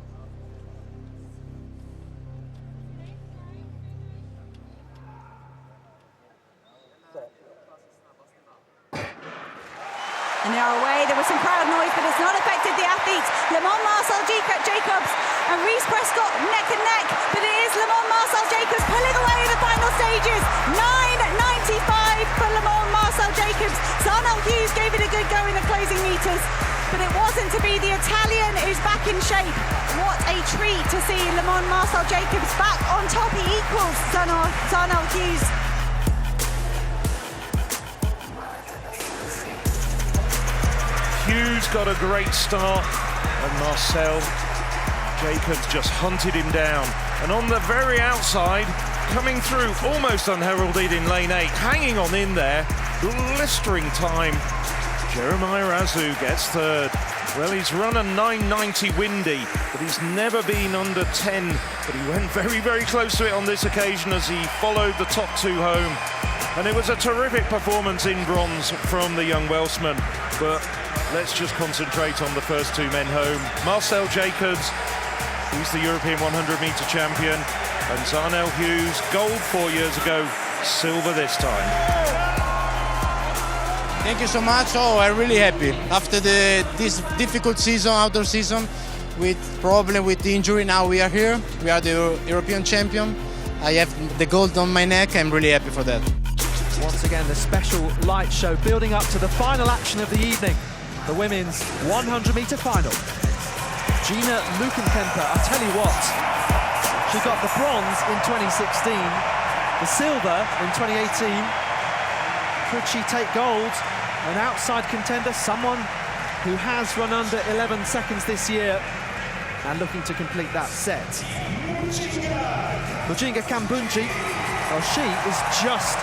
And they are away. There was some crowd noise, but it's not affected the athletes. Le Mans Marcel Jacobs and Reece Prescott neck and neck, but it is Le Mans Marcel Jacobs pulling away in the final stages. 9:95 for Le Mans Marcel Jacobs. Zarnell Hughes gave it a good go in the closing meters, but it wasn't to be. The Italian is back in shape. What a treat to see Le Mans Marcel Jacobs back on top. He equals Zarnell Hughes. Hughes got a great start, and Marcel Jacobs just hunted him down. And on the very outside, coming through almost unheralded in lane 8, hanging on in there, blistering time. Jeremiah Razu gets third. Well, he's run a 9:90 windy, but he's never been under 10. But he went very, very close to it on this occasion as he followed the top 2 home. And it was a terrific performance in bronze from the young Welshman. But let's just concentrate on the first 2 men home. Marcel Jacobs, he's the European 100-metre champion, and Zarnell Hughes, gold 4 years ago, silver this time. Thank you so much. Oh, I'm really happy. After this difficult season, outdoor season, with problem with the injury, now we are here. We are the European champion. I have the gold on my neck. I'm really happy for that. Once again, the special light show building up to the final action of the evening, the women's 100-metre final. Gina Lukenkemper, I tell you what, she got the bronze in 2016, the silver in 2018. Could she take gold? An outside contender, someone who has run under 11 seconds this year and looking to complete that set. Mujinga Kambunji, well, she is just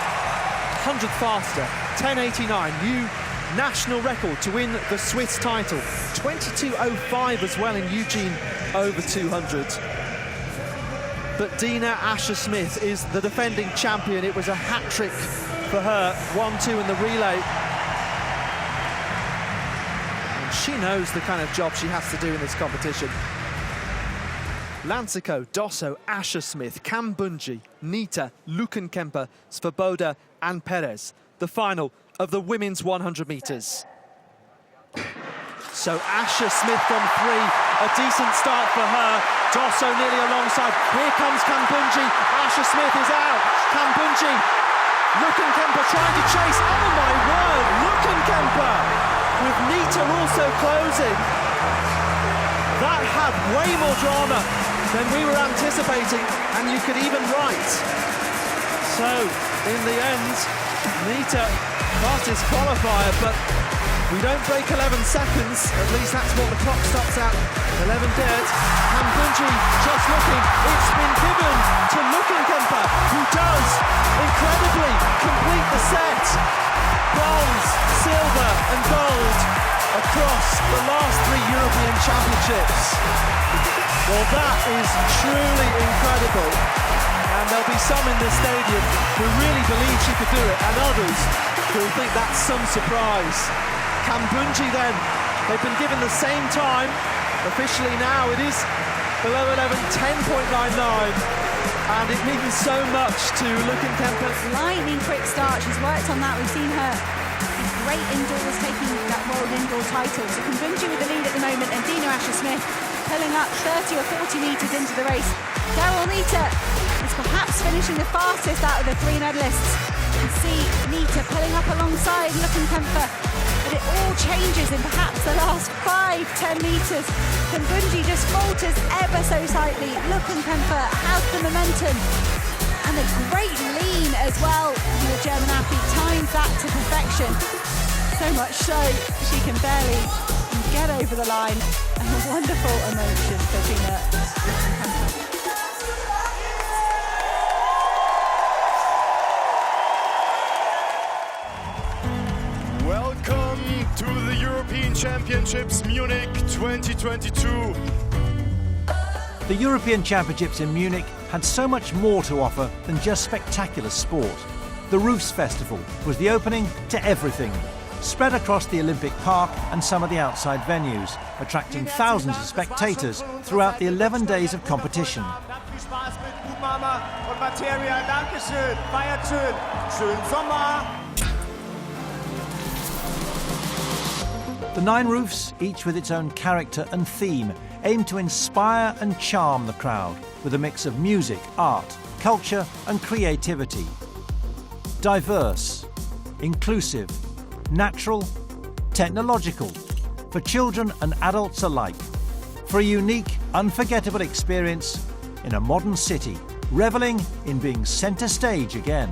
100 faster, 10.89, new national record to win the Swiss title. 22.05 as well in Eugene over 200. But Dina Asher-Smith is the defending champion. It was a hat-trick for her, 1-2 in the relay. And she knows the kind of job she has to do in this competition. Lancico, Dosso, Asher-Smith, Kambunji, Nita, Lukenkemper, Svoboda and Perez. The final of the women's 100 metres. So Asher-Smith from 3, a decent start for her. Dosso nearly alongside. Here comes Kambunji. Asher-Smith is out. Kambunji. Lukenkemper trying to chase. Oh my word, Lukenkemper with Nita also closing. That had way more drama than we were anticipating, and you could even write. So, in the end, Nita fastest qualifier, but we don't break 11 seconds, at least that's what the clock stops at. 11 dead. Kambunji just looking. It's been given to Lukenkemper, who does incredibly complete the set. Bronze, silver and gold across the last 3 European Championships. Well, that is truly incredible. And there'll be some in the stadium who really believe she could do it, and others who think that's some surprise. Kambunji then, they've been given the same time. Officially now it is below 11, 10.99. And it means so much to Lukenkemper. Lightning quick start, she's worked on that. We've seen her great indoors, taking that world indoor title. So Kambunji with the lead at the moment, and Dina Asher-Smith pulling up 30 or 40 metres into the race. Daryl Nita is perhaps finishing the fastest out of the 3 medalists. You can see Nita pulling up alongside Lukenkemper. But it all changes in perhaps the last 5-10 metres. Kambunji just falters ever so slightly. Lukenkemper has the momentum. And a great lean as well. The German athlete times that to perfection. So much so, she can barely get over the line. And a wonderful emotion for Dina Lukenkemper. Welcome to the European Championships Munich 2022. The European Championships in Munich had so much more to offer than just spectacular sport. The Roofs Festival was the opening to everything, spread across the Olympic Park and some of the outside venues, attracting thousands of spectators throughout the 11 days of competition. The 9 roofs, each with its own character and theme, aim to inspire and charm the crowd with a mix of music, art, culture and creativity. Diverse, inclusive, natural, technological, for children and adults alike. For a unique, unforgettable experience in a modern city, revelling in being centre stage again.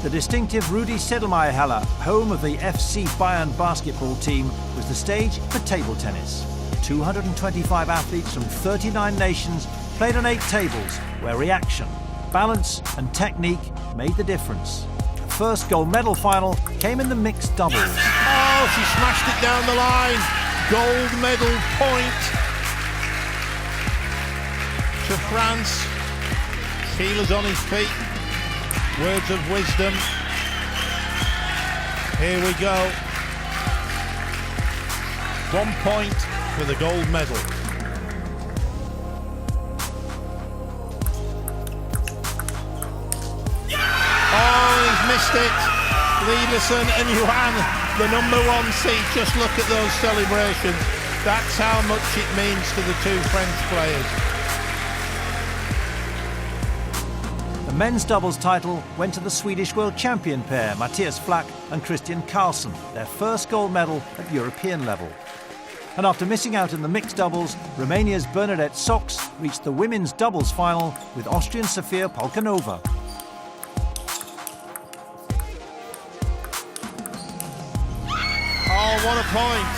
The distinctive Rudi Sedlmayr Halle, home of the FC Bayern basketball team, was the stage for table tennis. 225 athletes from 39 nations played on 8 tables, where reaction, balance and technique made the difference. The first gold medal final came in the mixed doubles. Oh, she smashed it down the line. Gold medal point to France. Keeler's on his feet. Words of wisdom. Here we go. 1 point for the gold medal. missed it. Liederson and Yuan, the #1 seed. Just look at those celebrations. That's how much it means to the two French players. The men's doubles title went to the Swedish world champion pair, Matthias Flack and Christian Karlsson, their first gold medal at European level. And after missing out in the mixed doubles, Romania's Bernadette Sox reached the women's doubles final with Austrian Sofia Polkanova. Oh, what a point.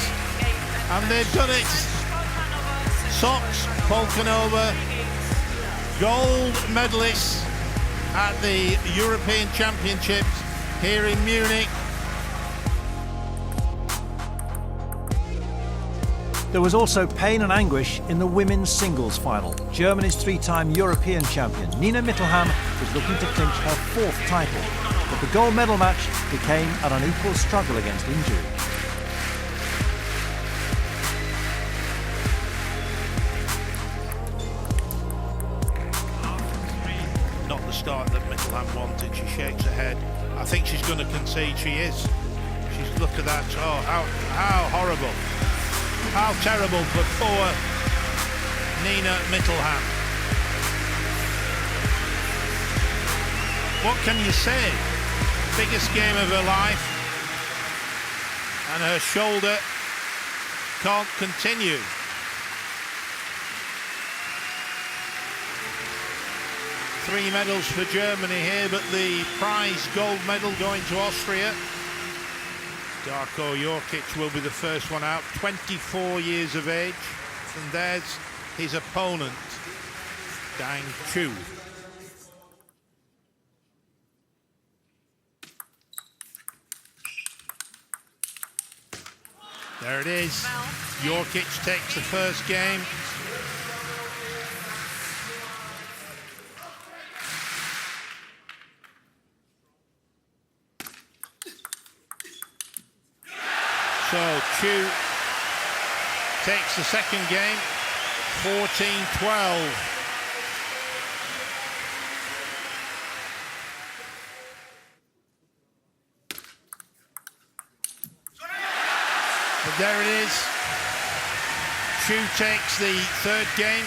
And they've done it. Sox, Polkanova, gold medalists at the European Championships here in Munich. There was also pain and anguish in the women's singles final. Germany's three-time European champion Nina Mittelham was looking to clinch her 4th title, but the gold medal match became an unequal struggle against injury. Not the start that Mittelham wanted. She shakes her head. I think she's going to concede. She is. She's looked at that. Oh, how horrible. How terrible for poor Nina Mittelham. What can you say? Biggest game of her life. And her shoulder can't continue. Three medals for Germany here, but the prize gold medal going to Austria. Darko Jorkic will be the first one out, 24 years of age, and there's his opponent, Dang Chu. There it is. Jorkic takes the first game. So Chu takes the second game, 14-12. But there it is. Chu takes the third game.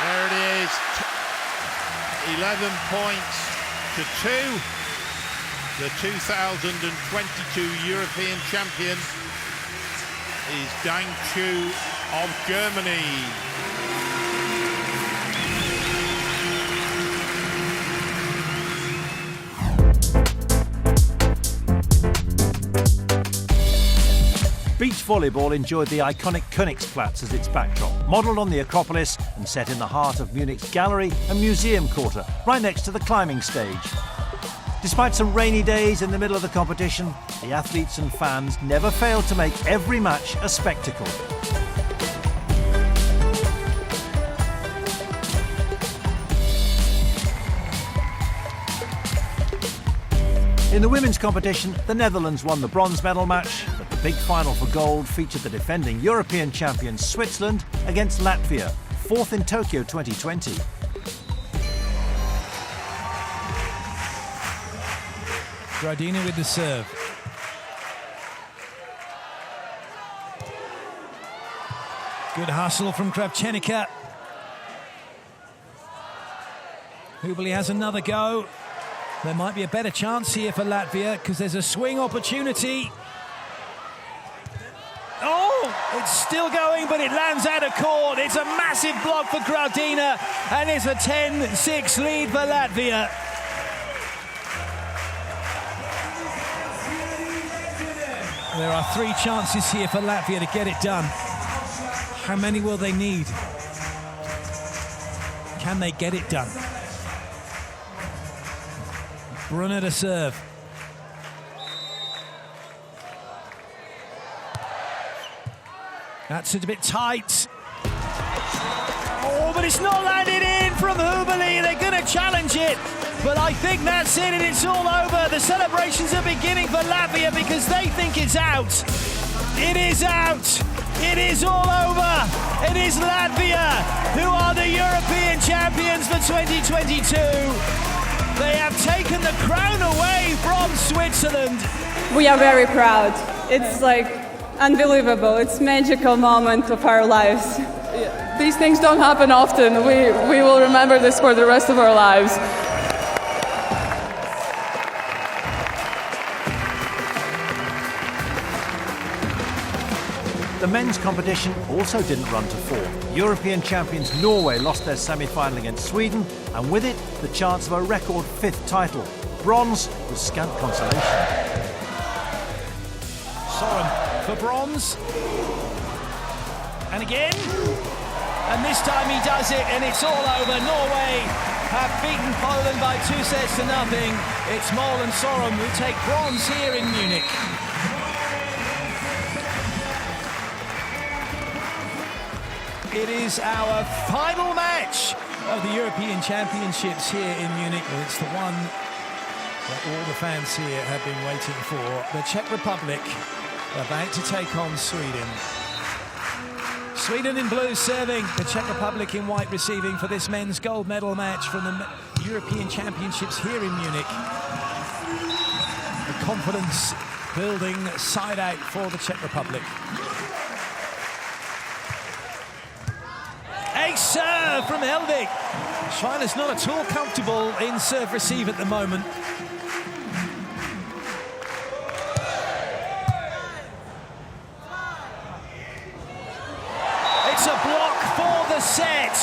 There it is. 11 points to 2. The 2022 European champion is Dang Chu of Germany. Beach volleyball enjoyed the iconic Königsplatz as its backdrop, modelled on the Acropolis and set in the heart of Munich's gallery and museum quarter, right next to the climbing stage. Despite some rainy days in the middle of the competition, the athletes and fans never failed to make every match a spectacle. In the women's competition, the Netherlands won the bronze medal match, but the big final for gold featured the defending European champions Switzerland against Latvia, 4th in Tokyo 2020. Gradina with the serve. Good hustle from Kravchenica. Hubeli has another go. There might be a better chance here for Latvia because there's a swing opportunity. Oh, it's still going, but it lands out of court. It's a massive block for Gradina, and it's a 10-6 lead for Latvia. There are 3 chances here for Latvia to get it done. How many will they need? Can they get it done? Brunner to serve. That's a bit tight. Oh, but it's not landed in from Hubeli. They're going to challenge it. But I think that's it and it's all over. The celebrations are beginning for Latvia because they think it's out. It is out. It is all over. It is Latvia who are the European champions for 2022. They have taken the crown away from Switzerland. We are very proud. It's like unbelievable. It's a magical moment of our lives. These things don't happen often. We will remember this for the rest of our lives. The men's competition also didn't run to form. European champions Norway lost their semi-final against Sweden, and with it, the chance of a record 5th title. Bronze was scant consolation. Sorum for bronze. And again. And this time he does it, and it's all over. Norway have beaten Poland by 2-0. It's Mol and Sorum who take bronze here in Munich. It is our final match of the European Championships here in Munich. Well, it's the one that all the fans here have been waiting for. The Czech Republic about to take on Sweden. Sweden in blue serving, the Czech Republic in white receiving for this men's gold medal match from the European Championships here in Munich. The confidence building side out for the Czech Republic. Ace serve from Helvig. Schreiner's not at all comfortable in serve receive at the moment. It's a block for the set.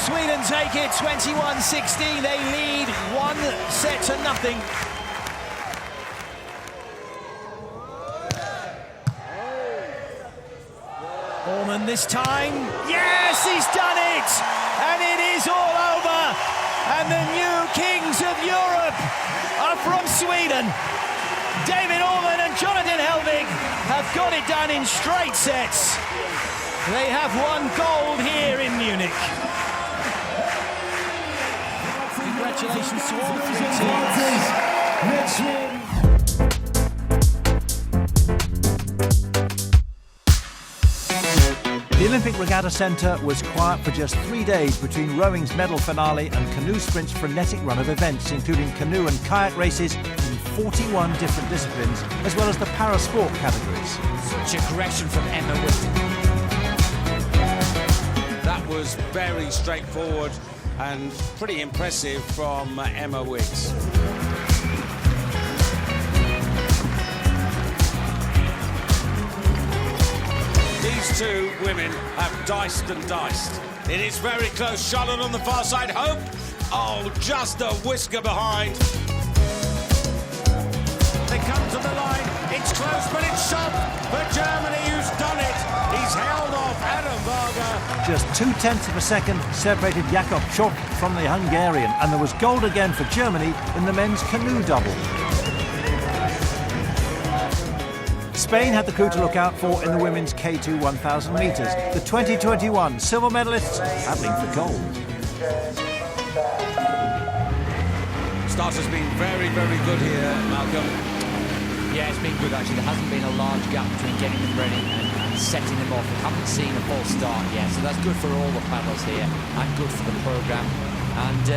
Sweden take it 21-16. They lead 1-0. Orman this time. Yes, he's done it! And it is all over. And the new kings of Europe are from Sweden. David Orman and Jonathan Helvig have got it done in straight sets. They have won gold here in Munich. Congratulations to all three teams. Next one. The Olympic Regatta Centre was quiet for just 3 days between rowing's medal finale and canoe sprint's frenetic run of events, including canoe and kayak races in 41 different disciplines, as well as the para-sport categories. Such a correction from Emma Whitton. That was very straightforward and pretty impressive from Emma Wiggs. These two women have diced and diced. It is very close. Charlotte on the far side. Hope. Oh, just a whisker behind. They come to the line. It's close, but it's shot for Germany, who's done it. He's held off Adam Varga. Just 0.2 seconds separated Jakob Czop from the Hungarian, and there was gold again for Germany in the men's canoe double. Spain had the crew to look out for in the women's K2 1,000 metres. The 2021 silver medalists battling for gold. Start has been very, very good here, Malcolm. Yeah, it's been good actually. There hasn't been a large gap between getting them ready and setting them off. We haven't seen a full start yet, so that's good for all the paddlers here and good for the programme. And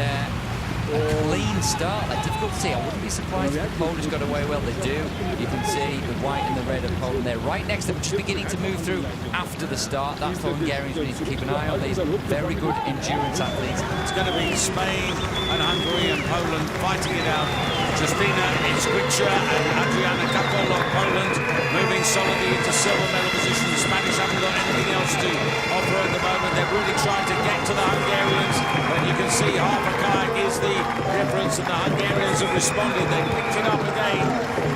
a clean start, like difficult to see. I wouldn't be surprised if the Polish got away well. They do. You can see the white and the red of Poland there. Right next to them, just beginning to move through after the start. That's the Hungarians we need to keep an eye on. These very good endurance athletes. It's going to be Spain and Hungary and Poland fighting it out. Justina Iskwicha and Adriana Kakol of Poland moving solidly into silver medal position. The Spanish haven't got anything else to offer at the moment. They're really trying to get to the Hungarians, but you can see half a kayak is the difference, and the Hungarians have responded. They picked it up again.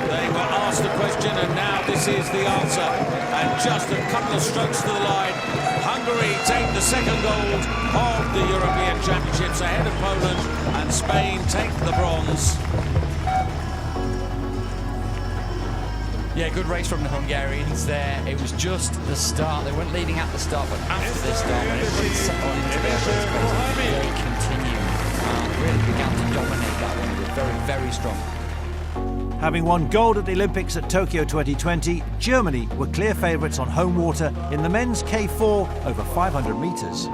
They were asked a question, and now this is the answer. And just a couple of strokes to the line, Hungary take the second gold of the European Championships ahead of Poland, and Spain take the bronze. Yeah, good race from the Hungarians there. It was just the start. They weren't leading at the start, but after the start, when everybody settled into their race pace, they continued and really began to dominate that one. It was very, very strong. Having won gold at the Olympics at Tokyo 2020, Germany were clear favourites on home water in the men's K4 over 500 metres.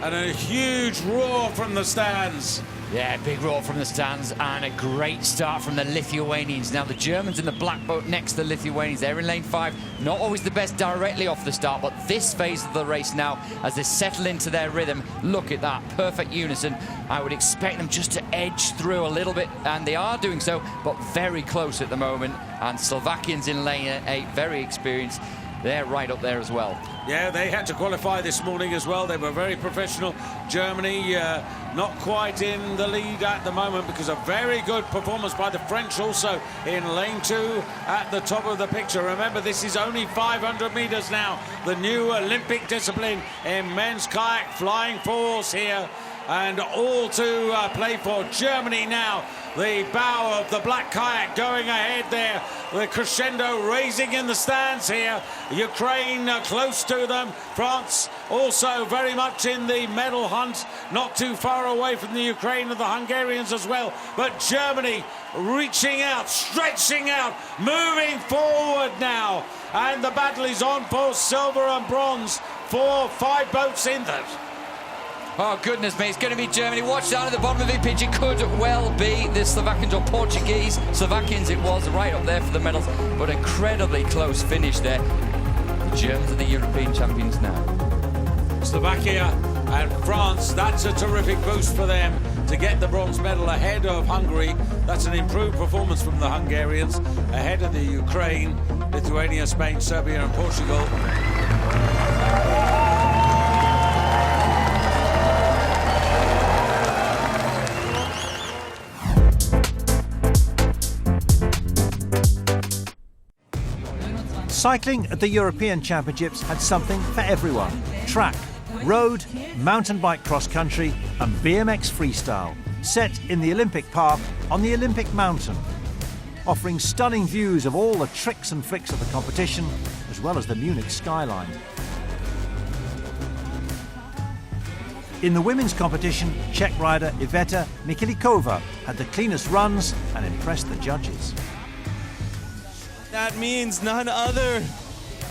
And a huge roar from the stands. Yeah, big roar from the stands and a great start from the Lithuanians. Now the Germans in the black boat next to the Lithuanians, they're in lane 5. Not always the best directly off the start, but this phase of the race now, as they settle into their rhythm, look at that, perfect unison. I would expect them just to edge through a little bit, and they are doing so, but very close at the moment. And Slovakians in lane 8, very experienced. They're right up there as well. Yeah, they had to qualify this morning as well. They were very professional. Germany not quite in the lead at the moment because a very good performance by the French also in lane 2 at the top of the picture. Remember, this is only 500 metres now. The new Olympic discipline in men's kayak, flying fours here. And all to play for Germany now. The bow of the black kayak going ahead there. The crescendo raising in the stands here. Ukraine close to them. France also very much in the medal hunt. Not too far away from the Ukraine and the Hungarians as well. But Germany reaching out, stretching out, moving forward now. And the battle is on for silver and bronze for 5 boats in that. Oh, goodness me, it's going to be Germany. Watch down at the bottom of the pitch. It could well be the Slovakians or Portuguese. Slovakians it was, right up there for the medals. But incredibly close finish there. The Germans are the European champions now. Slovakia and France, that's a terrific boost for them to get the bronze medal ahead of Hungary. That's an improved performance from the Hungarians, ahead of the Ukraine, Lithuania, Spain, Serbia and Portugal. Cycling at the European Championships had something for everyone. Track, road, mountain bike cross-country and BMX freestyle, set in the Olympic Park on the Olympic Mountain, offering stunning views of all the tricks and flicks of the competition, as well as the Munich skyline. In the women's competition, Czech rider Iveta Mikilikova had the cleanest runs and impressed the judges. That means none other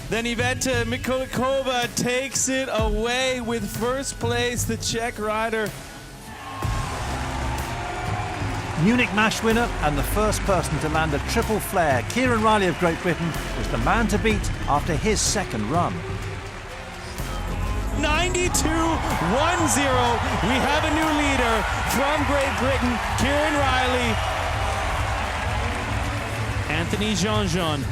than Iveta Mikilikova takes it away with first place, the Czech rider. Munich MASH winner and the first person to land a triple flare, Kieran Riley of Great Britain, was the man to beat after his second run. 92-1-0. We have a new leader from Great Britain, Kieran Riley. Anthony Jean-Jean.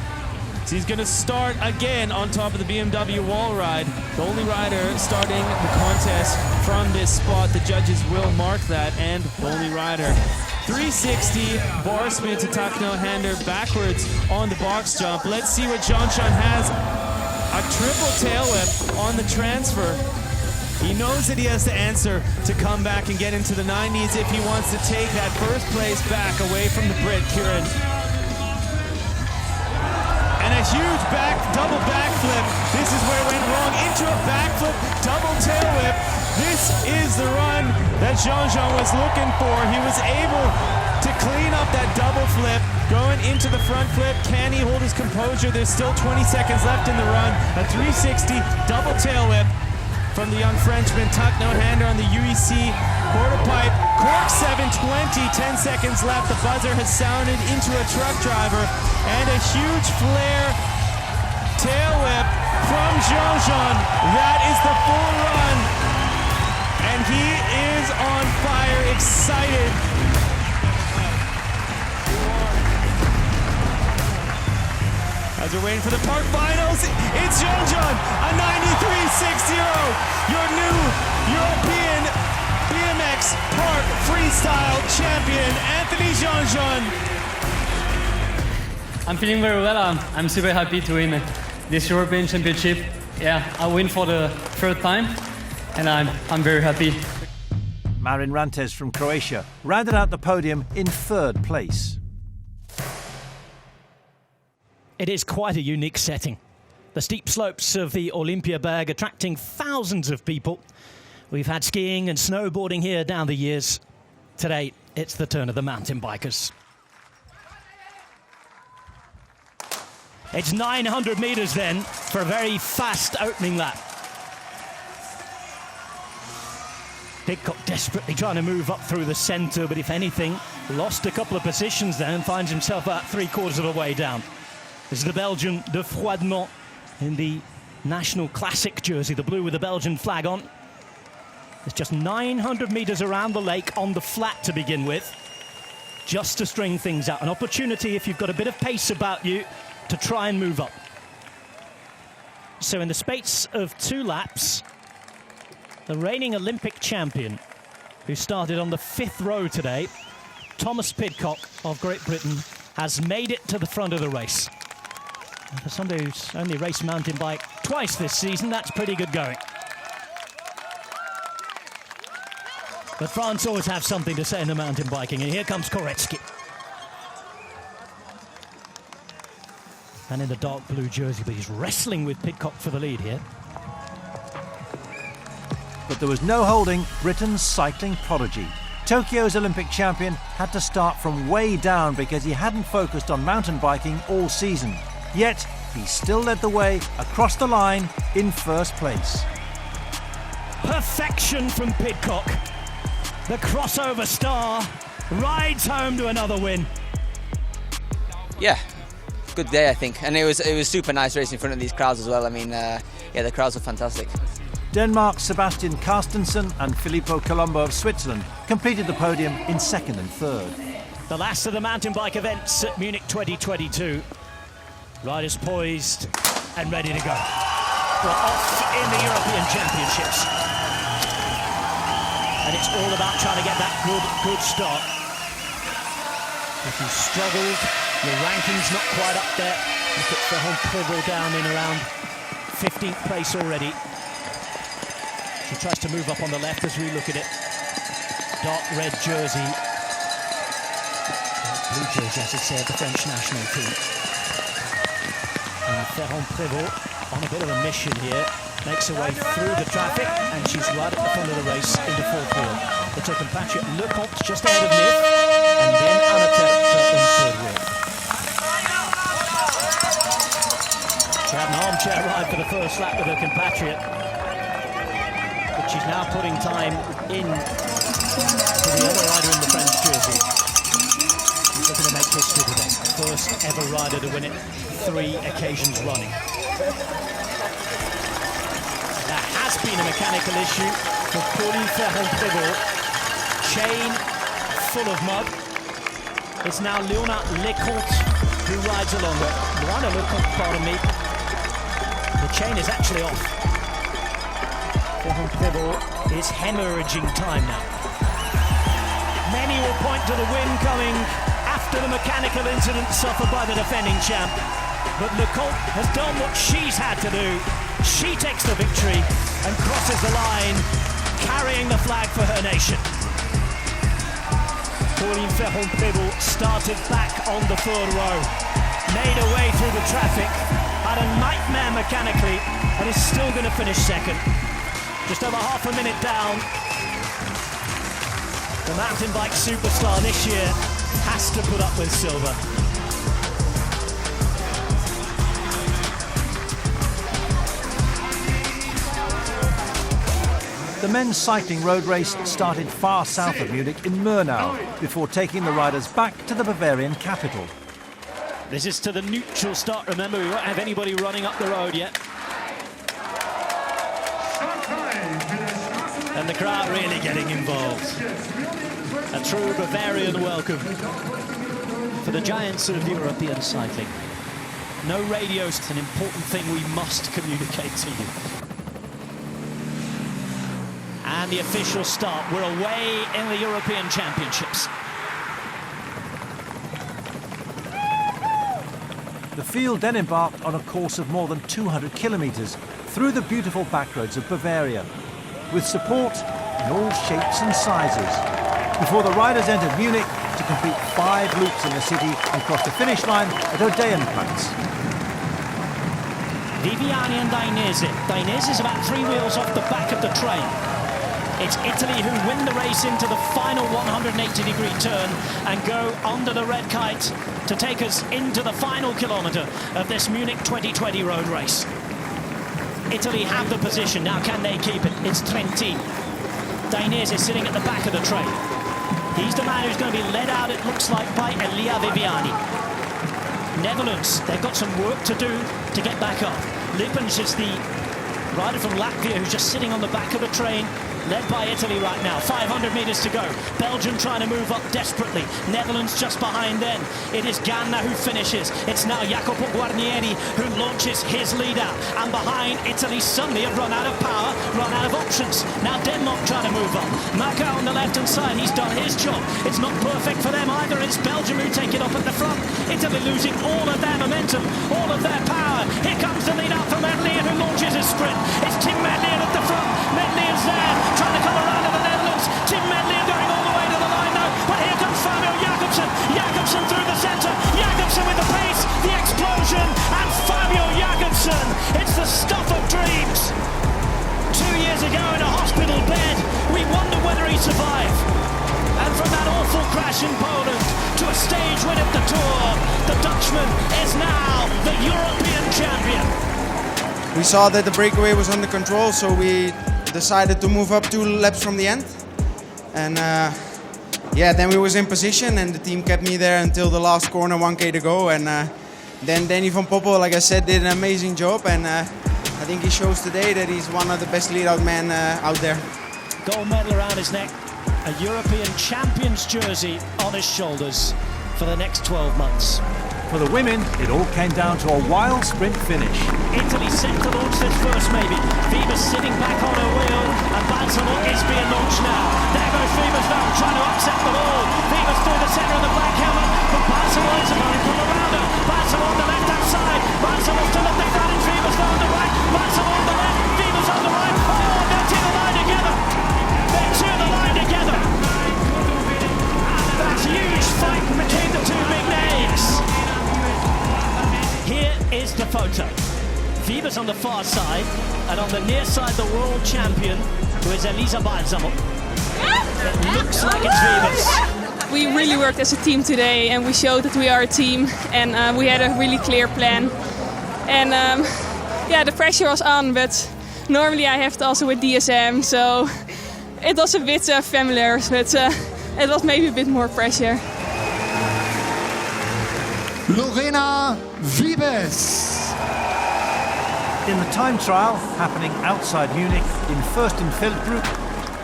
So he's going to start again on top of the BMW wall ride. The only rider starting the contest from this spot. The judges will mark that, and the only rider. 360 bar spin to Takno Hander backwards on the box jump. Let's see what Jean-Jean has. A triple tail whip on the transfer. He knows that he has to answer to come back and get into the 90s if he wants to take that first place back away from the Brit, Kieran. And a huge double backflip. This is where it went wrong. Into a backflip, double tail whip. This is the run that Jean-Jean was looking for. He was able to clean up that double flip, going into the front flip. Can he hold his composure? There's still 20 seconds left in the run. A 360 double tail whip from the young Frenchman. Takno Hander on the UEC quarter pipe. Cork 720, 10 seconds left. The buzzer has sounded into a truck driver. And a huge flare tail whip from Jean-Jean. That is the full run. And he is on fire, excited. As we're waiting for the park finals, it's Jean-Jean, a 93.60. Your new European BMX park freestyle champion, Anthony Jean-Jean. I'm feeling very well. I'm super happy to win this European Championship. Yeah, I win for the third time, and I'm very happy. Marin Rantes from Croatia rounded out the podium in third place. It is quite a unique setting. The steep slopes of the Olympia Berg attracting thousands of people. We've had skiing and snowboarding here down the years. Today, it's the turn of the mountain bikers. It's 900 metres then for a very fast opening lap. Pidcock desperately trying to move up through the centre, but if anything, lost a couple of positions then and finds himself about 3/4 of the way down. This is the Belgian de Froidemont in the national classic jersey, the blue with the Belgian flag on. It's just 900 metres around the lake on the flat to begin with, just to string things out. An opportunity, if you've got a bit of pace about you, to try and move up. So in the space of 2 laps, the reigning Olympic champion, who started on the 5th row today, Thomas Pidcock of Great Britain, has made it to the front of the race. And for somebody who's only raced mountain bike twice this season, that's pretty good going. But France always have something to say in the mountain biking, and here comes Koretsky. And in the dark blue jersey, but he's wrestling with Pidcock for the lead here. But there was no holding Britain's cycling prodigy. Tokyo's Olympic champion had to start from way down because he hadn't focused on mountain biking all season. Yet, he still led the way across the line in first place. Perfection from Pidcock. The crossover star rides home to another win. Yeah, good day I think, and it was super nice racing in front of these crowds as well. I mean, yeah, the crowds were fantastic. Denmark's Sebastian Carstensen and Filippo Colombo of Switzerland completed the podium in 2nd and 3rd. The last of the mountain bike events at Munich 2022. Riders poised and ready to go. We're off in the European Championships. And it's all about trying to get that good start. If you struggled, your ranking's not quite up there. Look at Ferron Prévot down in around 15th place already. She tries to move up on the left as we look at it. Dark red jersey. Blue jersey, I should say, of the French national team. And Ferron Prévot on a bit of a mission here. Makes her way through the traffic, and she's right at the front of the race in the 4th wheel. It's her compatriot Lecomte just ahead of Nif, and then Anaterp in 3rd wheel. She had an armchair ride for the first lap with her compatriot, but she's now putting time in for the other rider in the French jersey. She's looking to make history today. First ever rider to win it 3 occasions running. There has been a mechanical issue for Pauline Ferron-Prévot. Chain full of mud. It's now Léona Lecomte who rides along it. Léona Lecomte, pardon me. The chain is actually off. Ferron-Prévot is hemorrhaging time now. Many will point to the win coming after the mechanical incident suffered by the defending champ. But Lecomte has done what she's had to do. She takes the victory and crosses the line, carrying the flag for her nation. Pauline Ferron-Prévot started back on the 3rd row, made her way through the traffic, had a nightmare mechanically, and is still going to finish 2nd. Just over half a minute down. The mountain bike superstar this year has to put up with silver. The men's cycling road race started far south of Munich in Murnau before taking the riders back to the Bavarian capital. This is to the neutral start. Remember, we won't have anybody running up the road yet. And the crowd really getting involved. A true Bavarian welcome for the giants of European cycling. No radios, it's an important thing we must communicate to you. And the official start. We're away in the European Championships. The field then embarked on a course of more than 200 kilometres through the beautiful backroads of Bavaria, with support in all shapes and sizes, before the riders entered Munich to complete 5 loops in the city and cross the finish line at Odeonplatz. Viviani and Dainese. Dainese is about 3 wheels off the back of the train. It's Italy who win the race into the final 180-degree turn and go under the red kite to take us into the final kilometre of this Munich 2020 road race. Italy have the position. Now can they keep it? It's Trentin. Dainese is sitting at the back of the train. He's the man who's going to be led out, it looks like, by Elia Viviani. Netherlands, they've got some work to do to get back up. Lippens is the rider from Latvia who's just sitting on the back of the train, led by Italy right now. 500 metres to go. Belgium trying to move up desperately. Netherlands just behind them. It is Ganna who finishes. It's now Jacopo Guarnieri who launches his lead out. And behind, Italy suddenly have run out of power, run out of options. Now Denmark trying to move up. Maka on the left-hand side, he's done his job. It's not perfect for them either. It's Belgium who take it up at the front. Italy losing all of their momentum, all of their power. Here comes the lead out from Medley who launches his sprint. It's Tim Medley at the front. Medley is there, trying to come around to the Netherlands. Tim Medley going all the way to the line now. But here comes Fabio Jakobsen. Jakobsen through the centre. Jakobsen with the pace, the explosion, and Fabio Jakobsen. It's the stuff of dreams. 2 years ago in a hospital bed, we wondered whether he'd survive. And from that awful crash in Poland to a stage win of the Tour, the Dutchman is now the European champion. We saw that the breakaway was under control, so we decided to move up 2 laps from the end. And yeah, then we was in position and the team kept me there until the last corner, 1K to go. And then Danny van Poppel, like I said, did an amazing job. And I think he shows today that he's one of the best lead-out men out there. Gold medal around his neck, a European champion's jersey on his shoulders for the next 12 months. For the women, it all came down to a wild sprint finish. Italy set to launch this first, maybe. Vivas sitting back on her wheel, and Balsamo is being launched now. There goes Vivas now, trying to upset the ball. Vivas through the centre of the black helmet, but Balsamo is about to come around her. Balsamo on the left-hand side. Balsamo still at the front, and Vivas on the right. Balsamo on the left, Vivas on the right. Oh, they're to the line together. They're to the line together. That's a huge fight between the two big names. Here is the photo. Vivas on the far side, and on the near side, the world champion, who is Elisa Balsamo. It looks like it's Vivas. We really worked as a team today, and we showed that we are a team, and we had a really clear plan. And yeah, the pressure was on, but normally I have it also with DSM, so it was a bit familiar, but it was maybe a bit more pressure. Lorena Vivas. In the time trial happening outside Munich in Fürstenfeldbruck,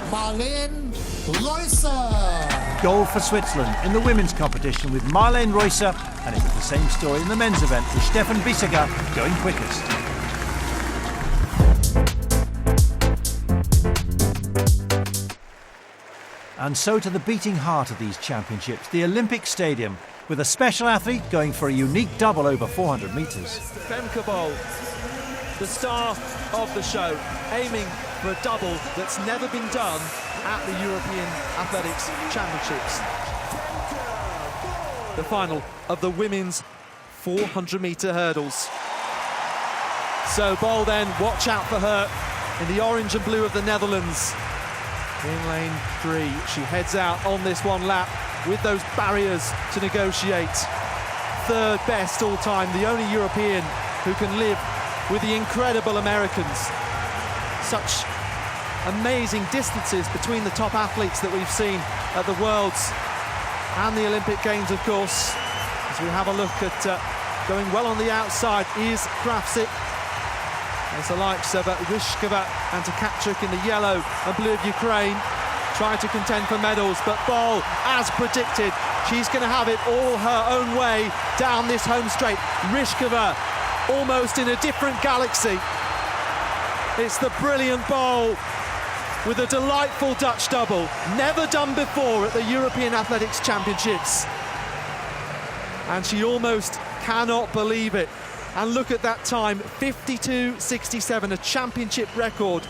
Marlene Reusser. goal for Switzerland in the women's competition with Marlene Reusser, and it was the same story in the men's event with Stefan Bissiger going quickest. And so to the beating heart of these championships, the Olympic Stadium, with a special athlete going for a unique double over 400 metres. Femke Bol, the star of the show, aiming for a double that's never been done at the European Athletics Championships. The final of the women's 400-metre hurdles. So Bol then, watch out for her in the orange and blue of the Netherlands. In lane 3, she heads out on this one lap with those barriers to negotiate. Third best all time, the only European who can live with the incredible Americans. Such amazing distances between the top athletes that we've seen at the Worlds and the Olympic Games, of course. As we have a look at going well on the outside is Krafsik. There's the likes of Ryshkova and Tkachuk in the yellow and blue of Ukraine, trying to contend for medals, but Bol, as predicted, she's going to have it all her own way down this home straight. Ryshkova, almost in a different galaxy. It's the brilliant Bol with a delightful Dutch double, never done before at the European Athletics Championships. And she almost cannot believe it. And look at that time, 52.67, a championship record,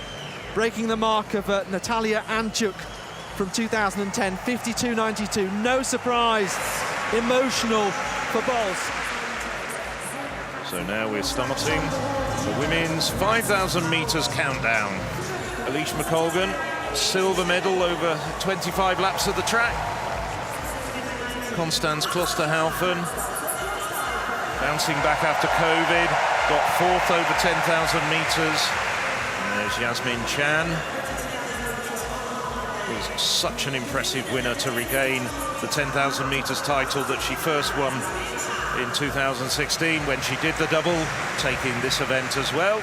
breaking the mark of Natalia Anchuk from 2010, 52.92. No surprise, emotional for Bols. So now we're starting the women's 5,000 metres countdown. Alicia McColgan silver medal over 25 laps of the track. Constance Klosterhalfen, bouncing back after COVID, got 4th over 10,000 metres. There's Yasmin Chan. Was such an impressive winner to regain the 10,000 metres title that she first won in 2016 when she did the double, taking this event as well.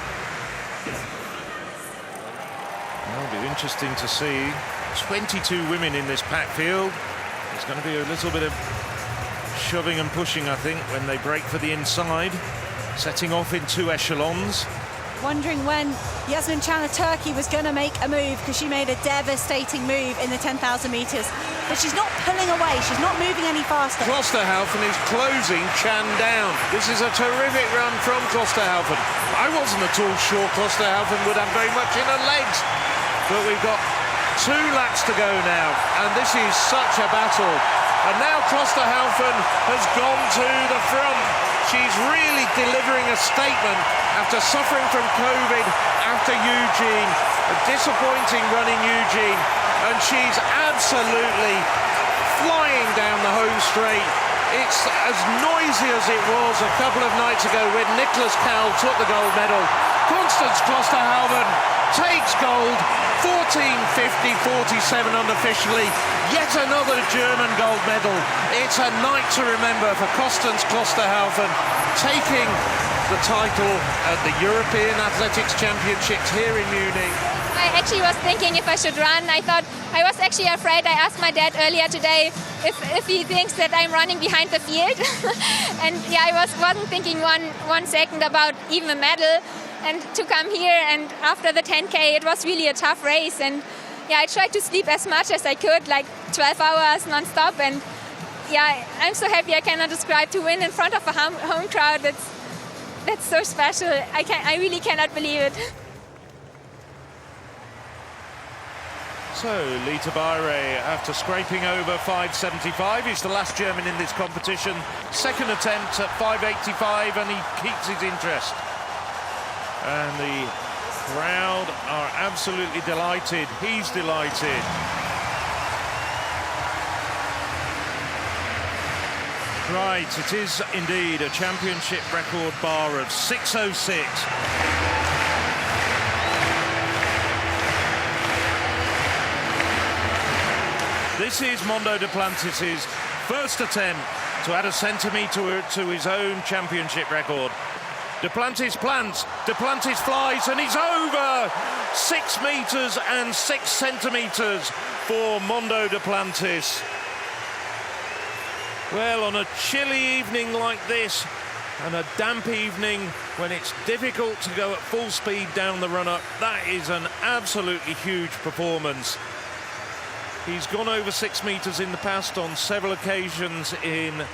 It'll be interesting to see 22 women in this packed field. There's going to be a little bit of shoving and pushing, I think, when they break for the inside, setting off in 2 echelons. Wondering when Yasmin Chan of Turkey was going to make a move, because she made a devastating move in the 10,000 metres. But she's not pulling away, she's not moving any faster. Klosterhalfen is closing Chan down. This is a terrific run from Klosterhalfen. I wasn't at all sure Klosterhalfen would have very much in her legs. But we've got 2 laps to go now, and this is such a battle. And now Klosterhalfen has gone to the front. She's really delivering a statement after suffering from COVID after Eugene. A disappointing run in Eugene, and she's absolutely flying down the home straight. It's as noisy as it was a couple of nights ago when Nicholas Kowal took the gold medal. Constance Klosterhalfen takes gold, 14:50.47 unofficially. Yet another German gold medal. It's a night to remember for Constance Klosterhalfen, taking the title at the European Athletics Championships here in Munich. I actually was thinking if I should run. I was actually afraid. I asked my dad earlier today if he thinks that I'm running behind the field. And yeah, I wasn't thinking one second about even a medal. And to come here, and after the 10K, it was really a tough race. And yeah, I tried to sleep as much as I could, like 12 hours non-stop. And yeah, I'm so happy. I cannot describe, to win in front of a home crowd. That's so special. I really cannot believe it. So, Lita Bayre, after scraping over 5.75, is the last German in this competition. Second attempt at 5.85, and he keeps his interest. And the crowd are absolutely delighted. He's delighted. Right, it is indeed a championship record bar of 6.06. This is Mondo Duplantis' first attempt to add a centimetre to his own championship record. Duplantis plants, Duplantis flies, and he's over 6 metres and 6 centimetres for Mondo Duplantis. Well, on a chilly evening like this, and a damp evening when it's difficult to go at full speed down the run-up, that is an absolutely huge performance. He's gone over 6 metres in the past on several occasions in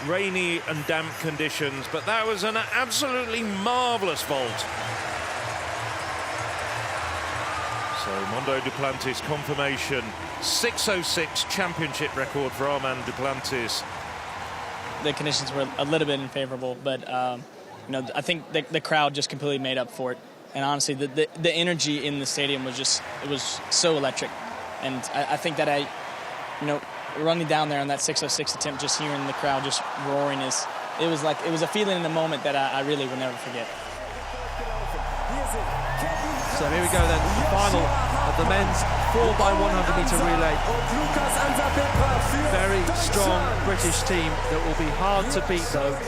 rainy and damp conditions, but that was an absolutely marvellous vault. So Mondo Duplantis confirmation, 6.06 championship record for Armand Duplantis. The conditions were a little bit unfavorable, but you know, I think the crowd just completely made up for it. And honestly, the energy in the stadium was it was so electric. And I think that running down there on that 6.06 attempt, just hearing the crowd just roaring, it was a feeling in a moment that I really will never forget. So here we go then, the final of the men's 4x100 metre relay. Very strong British team that will be hard to beat though.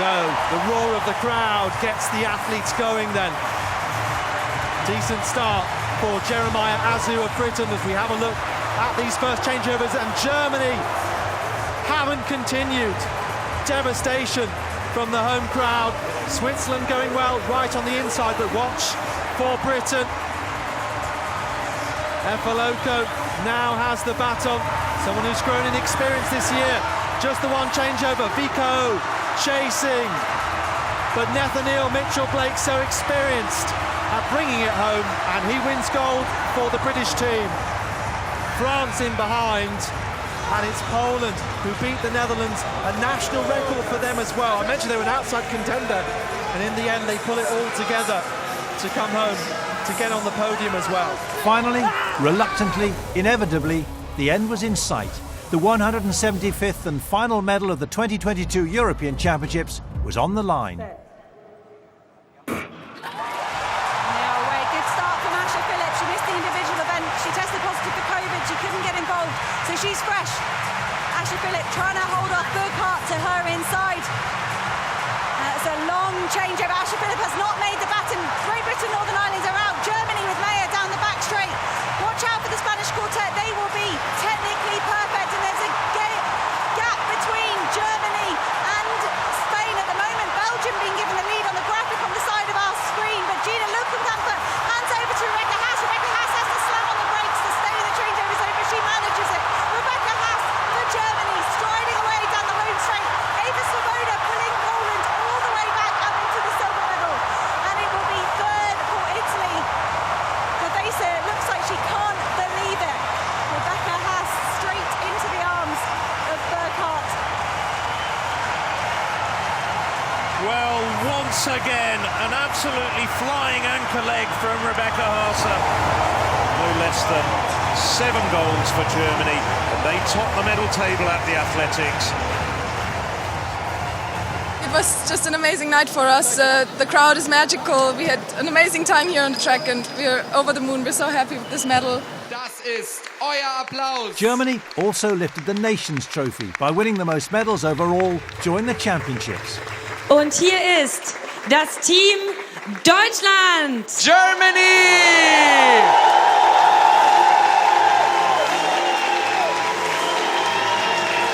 So the roar of the crowd gets the athletes going then. Decent start for Jeremiah Azu of Britain as we have a look at these first changeovers, and Germany haven't continued. Devastation from the home crowd. Switzerland going well right on the inside, but watch for Britain. Efaloko now has the baton. Someone who's grown in experience this year. Just the one changeover. Vico chasing. But Nathaniel Mitchell-Blake so experienced at bringing it home, and he wins gold for the British team. France in behind. And it's Poland who beat the Netherlands, a national record for them as well. I mentioned they were an outside contender And in the end, they pull it all together to come home, to get on the podium as well. Finally, reluctantly, inevitably, the end was in sight. The 175th and final medal of the 2022 European Championships was on the line. Good start from Asha Phillips. She missed the individual event. She tested positive for COVID. She couldn't get involved, so she's fresh. Asha Phillips trying to hold off Burkhardt to her inside. It's a long change over. Asha Phillips has not made the baton. Great Britain, Northern Ireland are out. Germany with Meyer down the back straight. Watch out for the Spanish quartet. They will be technically perfect, and there's a gap between Germany and Spain at the moment. Belgium being given the lead on the graphic on the side of our screen, but Gina Lukenkamper hands over to Rebecca Haas. Rebecca Haas has to slam on the brakes to stay in the changeover zone, but she manages it. Rebecca Haas for Germany, striding away down the home straight. Ava Svoboda pulling Poland all the way back up into the silver medal, and it will be third for Italy. Kavesa looks like she can't believe it. Rebecca Haas straight into the arms of Burkhardt. Well, once again, an absolutely flying anchor leg from Rebecca Haase. No less than 7 goals for Germany, and they top the medal table at the athletics. It was just an amazing night for us. The crowd is magical. We had an amazing time here on the track, and we're over the moon. We're so happy with this medal. Das ist euer Applaus. Germany also lifted the Nations Trophy by winning the most medals overall during the championships. Und hier ist das Team Deutschland. Germany!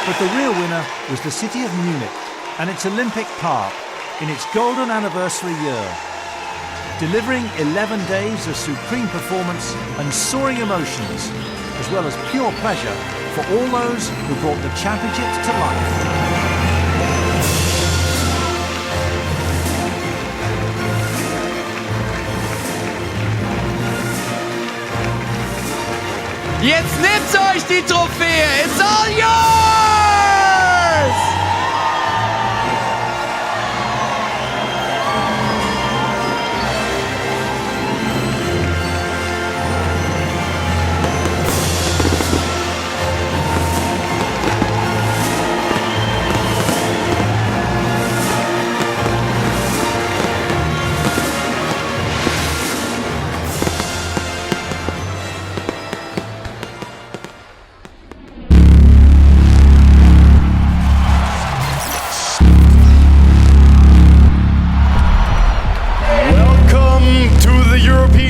But the real winner was the city of Munich and its Olympic Park in its golden anniversary year. Delivering 11 days of supreme performance and soaring emotions, as well as pure pleasure for all those who brought the championships to life. Jetzt nehmt euch die Trophäe. It's all yours!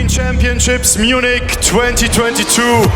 Championships Munich 2022.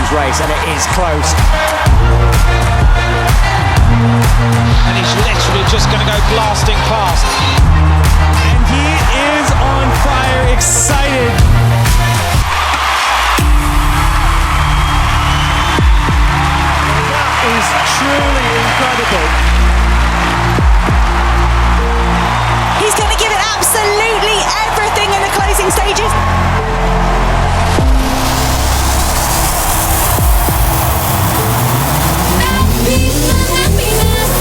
Race, and it is close. And he's literally just going to go blasting past. And he is on fire, excited. That is truly incredible. He's going to give it absolutely everything in the closing stages. Happiness, happiness,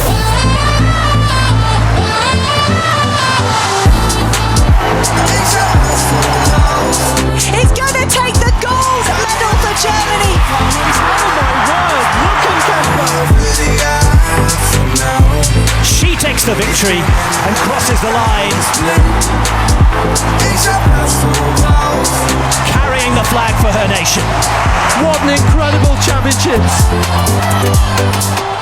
for victory and crosses the line, carrying the flag for her nation. What an incredible championships!